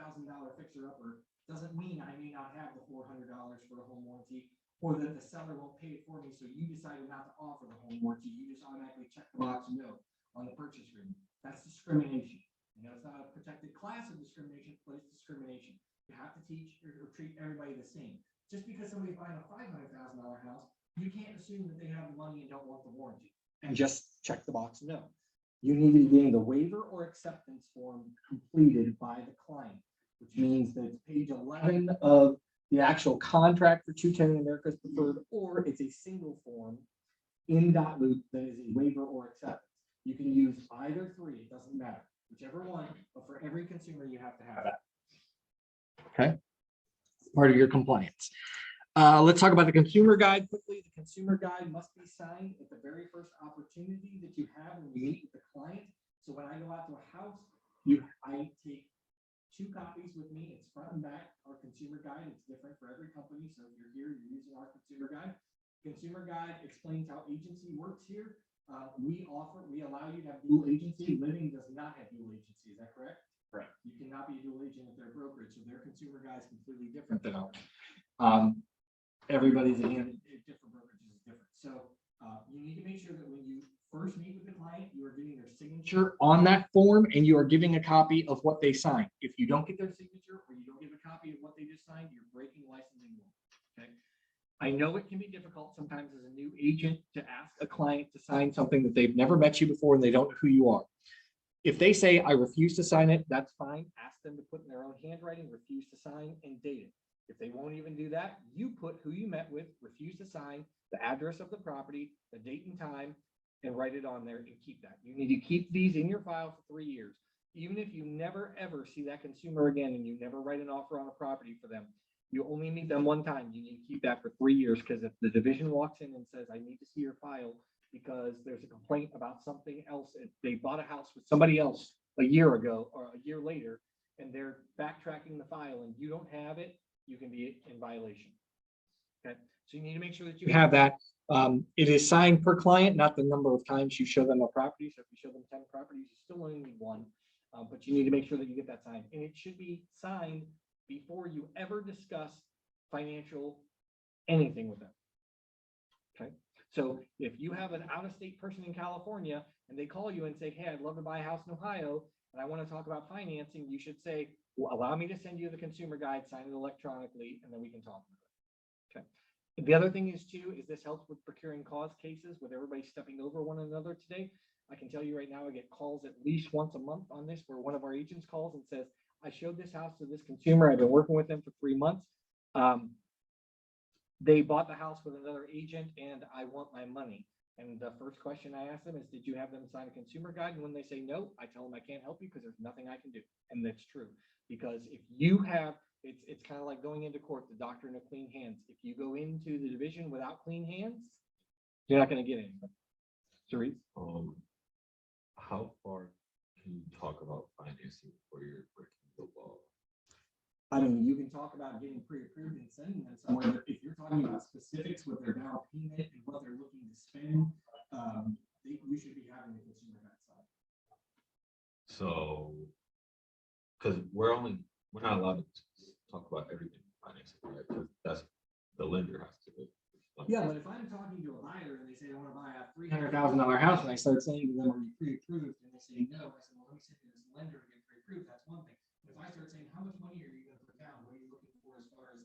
fixer-upper doesn't mean I may not have the $400 for a home warranty, or that the seller won't pay it for me, so you decided not to offer the home warranty. You just automatically check the box no on the purchase agreement. That's discrimination. You know, it's not a protected class of discrimination, but it's discrimination. You have to teach or treat everybody the same. Just because somebody's buying a $500,000 house, you can't assume that they have the money and don't want the warranty. And just check the box no. You need to be getting the waiver or acceptance form completed by the client, which means that it's page 11 of the actual contract for 210 America's Preferred, or it's a single form in .loop that is a waiver or acceptance. You can use either three, it doesn't matter, whichever one, but for every consumer, you have to have that. Okay, part of your compliance. Let's talk about the consumer guide quickly. The consumer guide must be signed at the very first opportunity that you have when you meet with the client. So when I go out to a house, I take 2 copies with me. It's front and back. Our consumer guide, it's different for every company. So if you're here, you're using our consumer guide. Consumer guide explains how agency works here. We allow you to have dual agency. Living does not have dual agency. Is that correct? Correct. You cannot be a dual agent at their brokerage. So their consumer guide is completely different than ours. Everybody's again, different brokerages is different. So you need to make sure that when you first meet with the client, you are getting their signature on that form and you are giving a copy of what they signed. If you don't get their signature or you don't give a copy of what they just signed, you're breaking licensing law. Okay. I know it can be difficult sometimes as a new agent to ask a client to sign something that they've never met you before and they don't know who you are. If they say, I refuse to sign it, that's fine. Ask them to put in their own handwriting, refuse to sign, and date it. If they won't even do that, you put who you met with, refuse to sign, the address of the property, the date and time, and write it on there and keep that. You need to keep these in your file for 3 years. Even if you never, ever see that consumer again and you never write an offer on a property for them, you only meet them one time. You need to keep that for 3 years, because if the division walks in and says, I need to see your file because there's a complaint about something else, if they bought a house with somebody else a year ago or a year later, and they're backtracking the file and you don't have it, you can be in violation. Okay, so you need to make sure that you have that. It is signed per client, not the number of times you show them a property. So if you show them 10 properties, you still only need 1, but you need to make sure that you get that signed, and it should be signed before you ever discuss financial anything with them. Okay, so if you have an out-of-state person in California and they call you and say, hey, I'd love to buy a house in Ohio and I want to talk about financing, you should say, well, allow me to send you the consumer guide, sign it electronically, and then we can talk about it. Okay. The other thing is too, is this helps with procuring cause cases with everybody stepping over one another today. I can tell you right now, I get calls at least once a month on this, where one of our agents calls and says, I showed this house to this consumer. I've been working with them for 3 months. They bought the house with another agent and I want my money. And the first question I ask them is, did you have them sign a consumer guide? And when they say no, I tell them I can't help you because there's nothing I can do. And that's true, because if you have, it's kind of like going into court, the doctrine of clean hands. If you go into the division without clean hands, you're not going to get anything. Cerise? How far can you talk about financing before you're breaking the law? I mean, you can talk about getting pre-approved and sending them somewhere, but if you're talking about specifics with their down payment and what they're looking to spend, you should be having the consumer guide side. So, because we're not allowed to talk about everything financing, right? Because that's the lender has to do. Yeah, but if I'm talking to a buyer and they say, I want to buy a $300,000 house, and I start saying to them, are you pre-approved? And they say no, I said, well, let me send you this lender to get pre-approved. That's one thing. But if I start saying, how much money are you going to put down? What are you looking for as far as,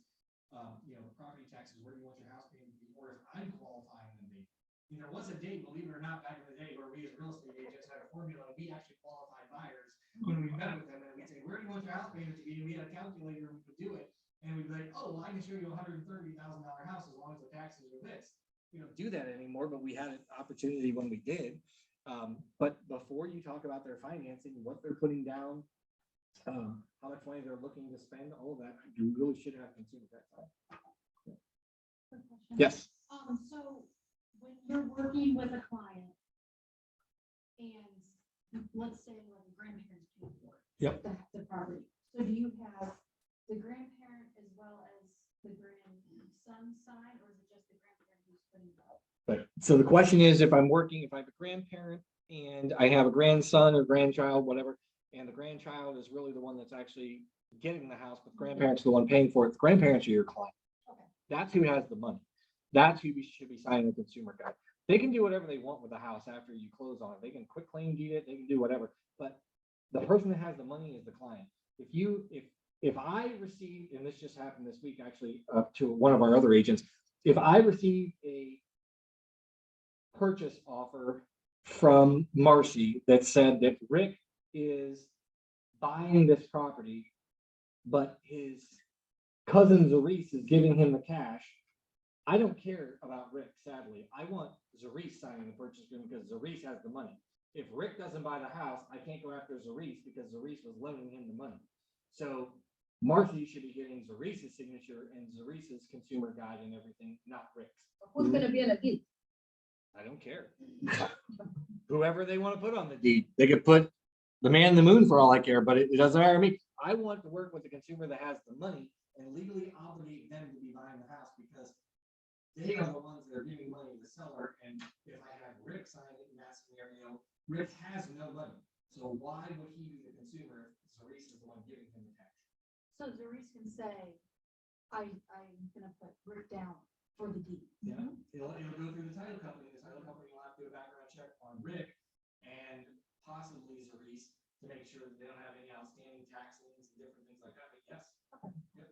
property taxes? Where do you want your house payment to be? Or if I'm qualifying them, there was a day, believe it or not, back in the day where we as real estate agents had a formula. We actually qualified buyers when we met with them, and we'd say, where do you want your house payment to be? And we had a calculator, and we could do it. And we'd be like, oh, well, I can show you a $130,000 house as long as the taxes are this. We don't do that anymore, but we had an opportunity when we did. But before you talk about their financing, what they're putting down, how much money they're looking to spend, all of that, you really should have consumer tax. Yes. So when you're working with a client and let's say like a grandparents pay for it. Yep. The property. So do you have the grandparent as well sign, or is it just the grandparent who's putting it up? But, so the question is, if I'm working, if I have a grandparent and I have a grandson or grandchild, whatever, and the grandchild is really the one that's actually getting the house, but the grandparents are the one paying for it, the grandparents are your client. Okay. That's who has the money. That's who should be signing the consumer guide. They can do whatever they want with the house after you close on it. They can quit claim deed it, they can do whatever, but the person that has the money is the client. If I receive, and this just happened this week, actually, to one of our other agents, if I receive a purchase offer from Marcy that said that Rick is buying this property, but his cousin Zarice is giving him the cash, I don't care about Rick, sadly. I want Zarice signing the purchase agreement because Zarice has the money. If Rick doesn't buy the house, I can't go after Zarice because Zarice was loaning him the money. So Marcy should be getting Zarice's signature and Zarice's consumer guide and everything, not Rick's. Who's gonna be in the deed? I don't care. Whoever they want to put on the deed, they could put the man in the moon for all I care, but it doesn't matter to me. I want to work with the consumer that has the money and legally obligate them to be buying the house because they are the ones that are giving money to the seller. And if I have Rick sign it in that scenario, Rick has no money. So why would he be the consumer if Zarice is the one giving him the cash? So Zarice can say, I'm gonna put Rick down for the deed. Yeah, it'll go through the title company. The title company will have to do a background check on Rick and possibly Zarice to make sure that they don't have any outstanding tax liens and different things like that. But yes. Yep.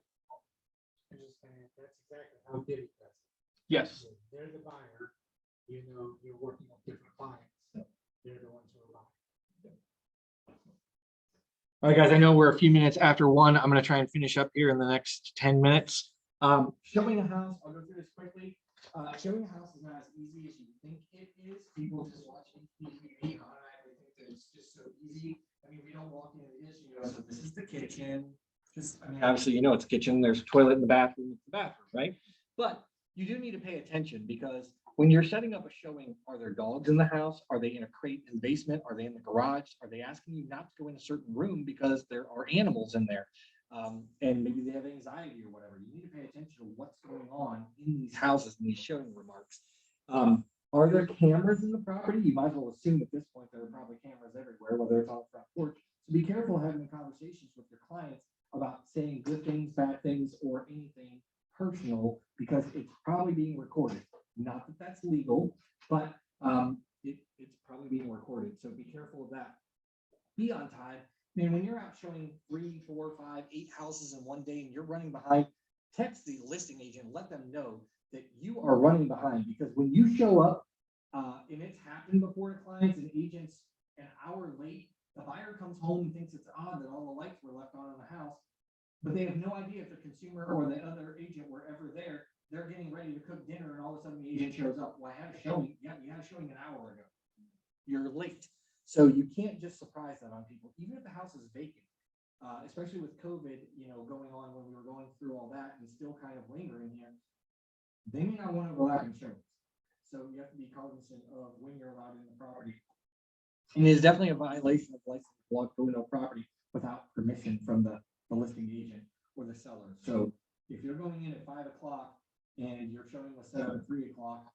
I'm just saying, that's exactly how Diddy does it. Yes. They're the buyer, you know, you're working with different clients, they're the ones who are buying. All right, guys, I know we're a few minutes after 1. I'm going to try and finish up here in the next 10 minutes. Showing a house, I'll go through this quickly. Showing a house is not as easy as you think it is. People just watch TV automatically think that it's just so easy. I mean, we don't walk into this, you know, so this is the kitchen. Just, I mean, obviously, you know, it's a kitchen, there's a toilet in the bathroom, it's the bathroom, right? But you do need to pay attention because when you're setting up a showing, are there dogs in the house? Are they in a crate in the basement? Are they in the garage? Are they asking you not to go in a certain room because there are animals in there? And maybe they have anxiety or whatever. You need to pay attention to what's going on in these houses and these showing remarks. Are there cameras in the property? You might as well assume at this point there are probably cameras everywhere, whether it's on the front porch. So be careful having conversations with your clients about saying good things, bad things, or anything personal because it's probably being recorded. Not that that's legal, but it's probably being recorded. So be careful of that. Be on time. I mean, when you're out showing 3, 4, 5, 8 houses in one day and you're running behind, text the listing agent, let them know that you are running behind because when you show up, and it's happened before to clients and agents an hour late, the buyer comes home and thinks it's odd that all the lights were left on in the house, but they have no idea if the consumer or the other agent were ever there. They're getting ready to cook dinner and all of a sudden the agent shows up. Well, I had a showing. Yeah, you had a showing an hour ago. You're late. So you can't just surprise that on people, even if the house is vacant, especially with COVID, you know, going on when we were going through all that and still kind of lingering here. They may not want to go out and show. So you have to be cognizant of when you're allowed in the property. And it is definitely a violation of license to block going on property without permission from the listing agent or the seller. So if you're going in at 5 o'clock and you're showing was set up at 3 o'clock,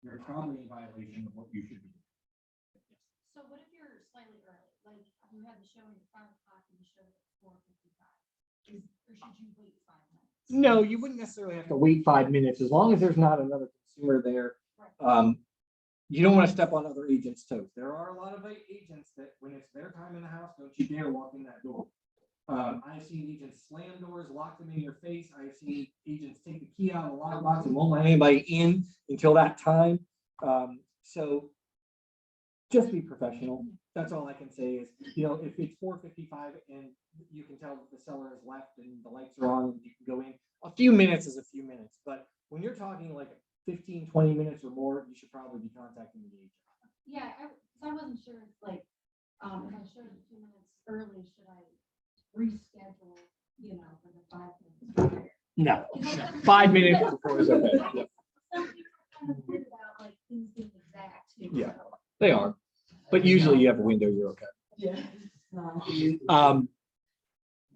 you're probably in violation of what you should be doing. So what if you're slightly early, like you had the showing at 5 o'clock and the show at 4:55? Or should you wait 5 minutes? No, you wouldn't necessarily have to wait 5 minutes as long as there's not another consumer there. Right. You don't want to step on other agents' toes. There are a lot of agents that when it's their time in the house, don't you dare walk in that door. I've seen agents slam doors, lock them in your face. I've seen agents take the key out of the lockbox and won't let anybody in until that time. So just be professional. That's all I can say is, you know, if it's 4:55 and you can tell that the seller has left and the lights are on and you can go in, a few minutes is a few minutes. But when you're talking like 15, 20 minutes or more, you should probably be contacting the agent. Yeah, I wasn't sure, like, if I showed it 2 minutes early, should I reschedule, you know, for the 5 minutes prior? No, 5 minutes before is okay. Yeah. Some people kind of worried about like things being exact too. Yeah. So. They are, but usually you have a window, you're okay. Yeah.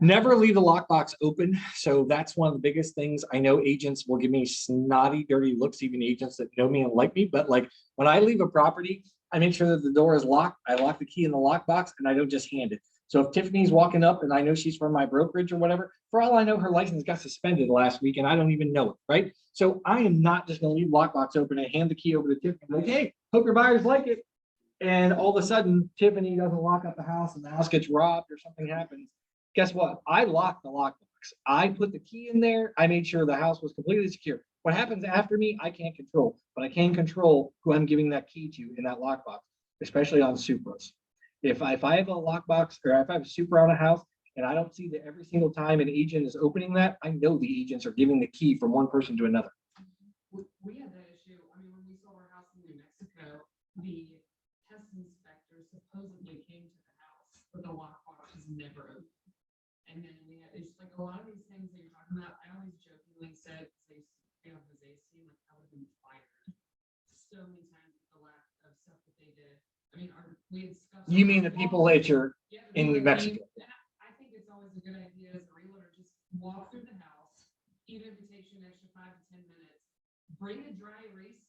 Never leave the lockbox open. So that's one of the biggest things. I know agents will give me snotty, dirty looks, even agents that know me and like me. But like when I leave a property, I make sure that the door is locked. I lock the key in the lockbox and I don't just hand it. So if Tiffany's walking up and I know she's from my brokerage or whatever, for all I know, her license got suspended last week and I don't even know it, right? So I am not just gonna leave lockbox open and hand the key over to Tiffany, like, hey, hope your buyers like it. And all of a sudden, Tiffany doesn't lock up the house and the house gets robbed or something happens. Guess what? I locked the lockbox. I put the key in there. I made sure the house was completely secure. What happens after me, I can't control, but I can control who I'm giving that key to in that lockbox, especially on Supras. If I have a lockbox or if I have a Supra on a house and I don't see that every single time an agent is opening that, I know the agents are giving the key from one person to another. We had that issue. I mean, when we sold our house in New Mexico, the test inspector supposedly came to the house, but the lockbox was never open. And then we had, it's like a lot of these things that you're talking about, I always jokingly said, they seem like I would have been fired so many times with the lack of stuff that they did. I mean, we had discussed. You mean the people that you're in New Mexico? I think it's always a good idea as a realtor, just walk through the house, even if it takes you an extra 5 to 10 minutes, bring a dry erase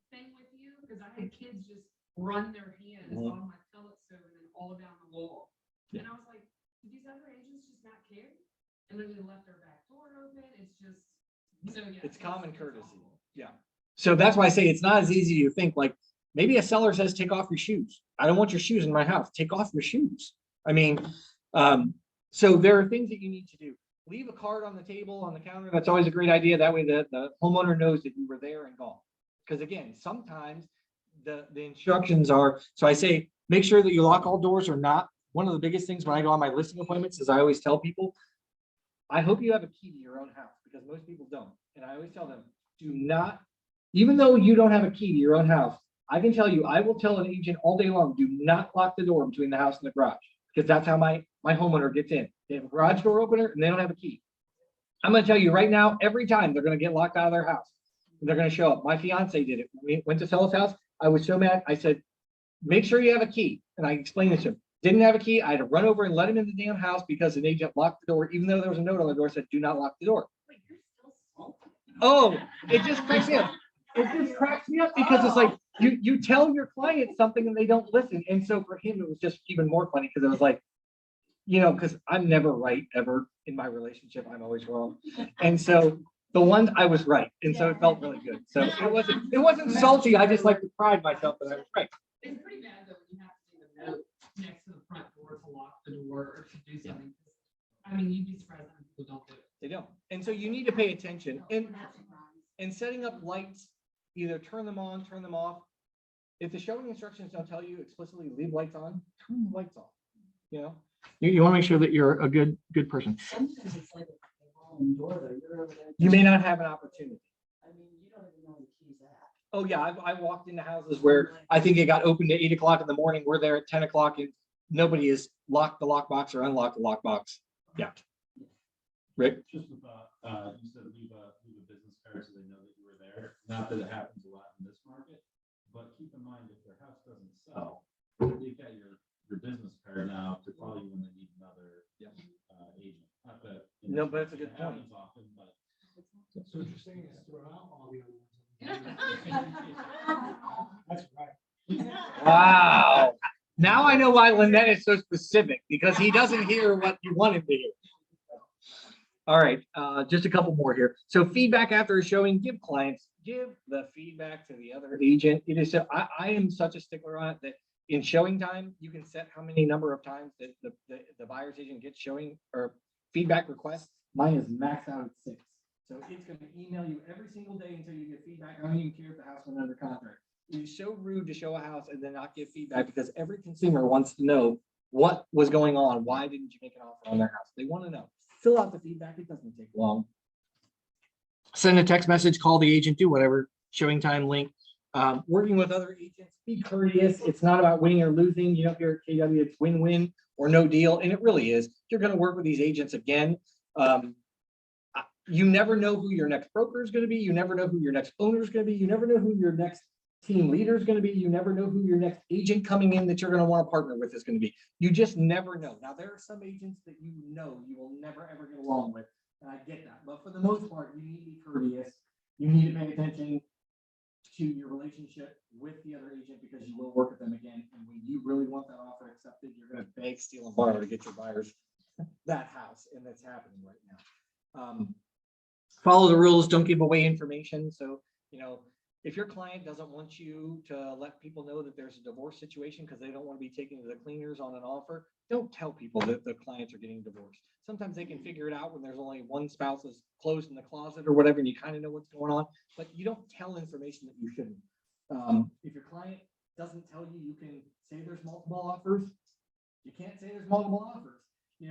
thing with you, because I had kids just run their hands on my pellet stove and then all down the wall. And I was like, do these other agents just not care? And then they left their back door open. It's just, so yeah. It's common courtesy. Yeah. So that's why I say it's not as easy as you think. Like maybe a seller says, take off your shoes. I don't want your shoes in my house. Take off your shoes. I mean, so there are things that you need to do. Leave a card on the table, on the counter. That's always a great idea. That way the homeowner knows that you were there and gone. Because again, sometimes the instructions are, so I say, make sure that you lock all doors or not. One of the biggest things when I go on my listing appointments is I always tell people, I hope you have a key to your own house because most people don't. And I always tell them, do not, even though you don't have a key to your own house, I can tell you, I will tell an agent all day long, do not lock the door between the house and the garage because that's how my homeowner gets in. They have a garage door opener and they don't have a key. I'm going to tell you right now, every time they're going to get locked out of their house and they're going to show up. My fiance did it. We went to sell his house. I was so mad. I said, make sure you have a key. And I explained this to him. Didn't have a key. I had to run over and let him in the damn house because an agent locked the door, even though there was a note on the door that said, do not lock the door. Oh, it just cracks me up. It just cracks me up because it's like, you tell your client something and they don't listen. And so for him, it was just even more funny because it was like, you know, because I'm never right ever in my relationship. I'm always wrong. And so the one I was right. And so it felt really good. So it wasn't salty. I just like to pride myself that I was right. It's pretty bad though when you have to leave a note next to the front door to lock the door or to do something. I mean, you'd be surprised how many people don't do it. They don't. And so you need to pay attention. And setting up lights, either turn them on, turn them off. If the showing instructions don't tell you explicitly leave lights on, turn the lights off. You know, you want to make sure that you're a good person. Sometimes it's like a rolling door though. You're over there. You may not have an opportunity. I mean, you don't even know where the key's at. Oh yeah, I walked into houses where I think it got opened at 8 o'clock in the morning. We're there at 10 o'clock and nobody has locked the lockbox or unlocked the lockbox. Yeah. Rick? Just a thought, you said leave a business card so they know that you were there. Not that it happens a lot in this market, but keep in mind if their house doesn't sell, they've got your business card now to call you when they need another agent. Not that, you know, No, but it's a good it point. happens often, but So what you're saying is throw out all the other ones. That's right. Wow. Now I know why Lynette is so specific because he doesn't hear what you want him to hear. All right, just a couple more here. So feedback after a showing, give the feedback to the other agent. It is so I am such a stickler on it that in showing time, you can set how many number of times that the buyer's agent gets showing or feedback requests. Mine is maxed out at 6. So it's going to email you every single day until you get feedback. I don't even care if the house went under contract. It is so rude to show a house and then not give feedback because every consumer wants to know what was going on. Why didn't you make an offer on their house? They want to know. Fill out the feedback. It doesn't take long. Send a text message, call the agent, do whatever. Showing time link. Working with other agents, be courteous. It's not about winning or losing. You know, here at KW, it's win-win or no deal. And it really is. You're going to work with these agents again. You never know who your next broker is going to be. You never know who your next owner is going to be. You never know who your next team leader is going to be. You never know who your next agent coming in that you're going to want to partner with is going to be. You just never know. Now, there are some agents that you will never, ever get along with. And I get that. But for the most part, you need to be courteous. You need to pay attention to your relationship with the other agent because you will work with them again. And when you really want that offer accepted, you're going to beg, steal, and borrow to get your buyers that house. And that's happening right now. Follow the rules. Don't give away information. So, if your client doesn't want you to let people know that there's a divorce situation because they don't want to be taken to the cleaners on an offer, don't tell people that the clients are getting divorced. Sometimes they can figure it out when there's only one spouse is closed in the closet or whatever, and you kind of know what's going on, but you don't tell information that you shouldn't. If your client doesn't tell you, you can say there's multiple offers. You can't say there's multiple offers. You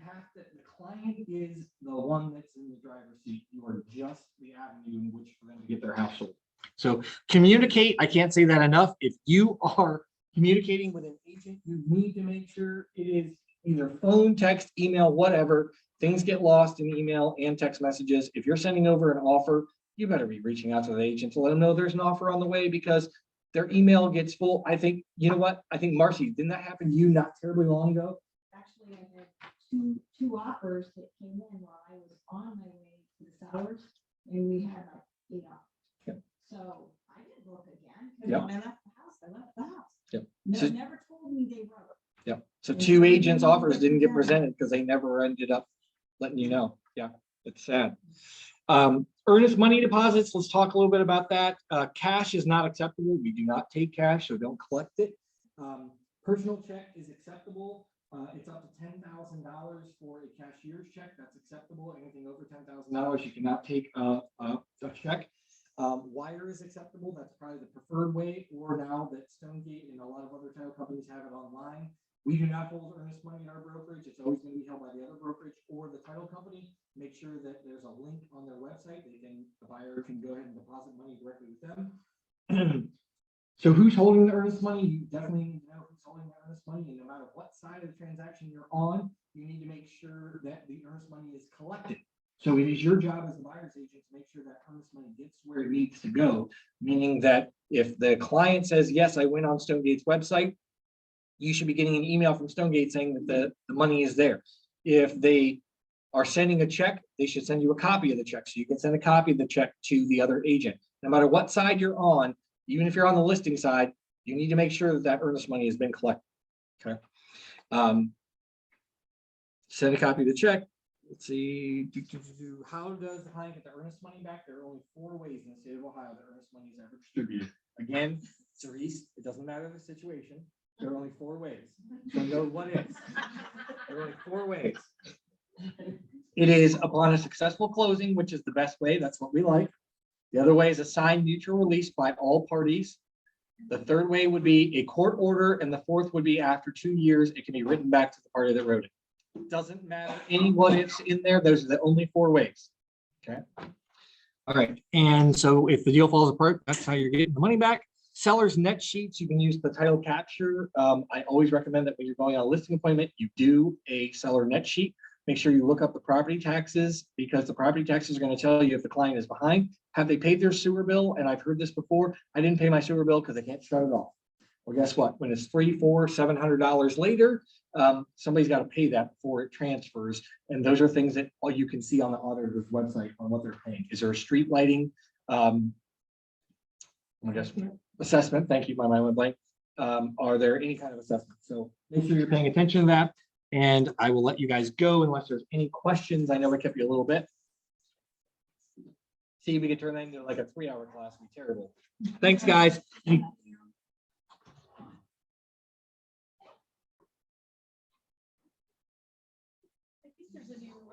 have to, the client is the one that's in the driver's seat. You are just the avenue in which for them to get their house sold. So communicate. I can't say that enough. If you are communicating with an agent, you need to make sure it is either phone, text, email, whatever. Things get lost in email and text messages. If you're sending over an offer, you better be reaching out to the agent to let them know there's an offer on the way because their email gets full. I think, you know what? I think Marcy, didn't that happen to you not terribly long ago? Actually, I had two offers that came in while I was on my way to the sellers, and we had like 8 offers. Yep. So I didn't look again, because Yep. when I left the house, I left the house. Yep. They So- never told me they wrote. Yep. So 2 agents' offers didn't get presented because they never ended up letting you know. Yeah, it's sad. Earnest money deposits. Let's talk a little bit about that. Cash is not acceptable. We do not take cash, so don't collect it. Personal check is acceptable. It's up to $10,000 for a cashier's check. That's acceptable. Anything over $10,000, you cannot take a check. Wire is acceptable. That's probably the preferred way. Or now that Stonegate and a lot of other title companies have it online, we do not hold earnest money in our brokerage. It's always going to be held by the other brokerage or the title company. Make sure that there's a link on their website. The buyer can go ahead and deposit money directly with them. So who's holding the earnest money? You definitely need to know who's holding the earnest money, and no matter what side of the transaction you're on, you need to make sure that the earnest money is collected. So it is your job as the buyer's agent to make sure that earnest money gets where it needs to go, meaning that if the client says, yes, I went on Stonegate's website, you should be getting an email from Stonegate saying that the money is there. If they are sending a check, they should send you a copy of the check so you can send a copy of the check to the other agent. No matter what side you're on, even if you're on the listing side, you need to make sure that earnest money has been collected. Okay. Send a copy of the check. Let's see. How does the client get the earnest money back? There are only 4 ways in the state of Ohio that earnest money is ever distributed. Again, Cerise, it doesn't matter the situation. There are only 4 ways. So know what is. There are only 4 ways. It is upon a successful closing, which is the best way. That's what we like. The other way is a signed mutual release by all parties. The third way would be a court order, and the fourth would be after 2 years, it can be written back to the party that wrote it. Doesn't matter what it's in there. Those are the only 4 ways. Okay. All right. And so if the deal falls apart, that's how you're getting the money back. Seller's net sheets, you can use the title capture. I always recommend that when you're going on a listing appointment, you do a seller net sheet. Make sure you look up the property taxes because the property taxes are going to tell you if the client is behind. Have they paid their sewer bill? And I've heard this before. I didn't pay my sewer bill because I can't shut it off. Well, guess what? When it's $300, $400, $700 later, somebody's got to pay that before it transfers. And those are things that all you can see on the auditor's website on what they're paying. Is there a street lighting? I guess assessment. Thank you. My mind went blank. Are there any kind of assessment? So make sure you're paying attention to that. And I will let you guys go unless there's any questions. I know I kept you a little bit. See if we can turn that into like a 3-hour class. It'd be terrible. Thanks, guys. You're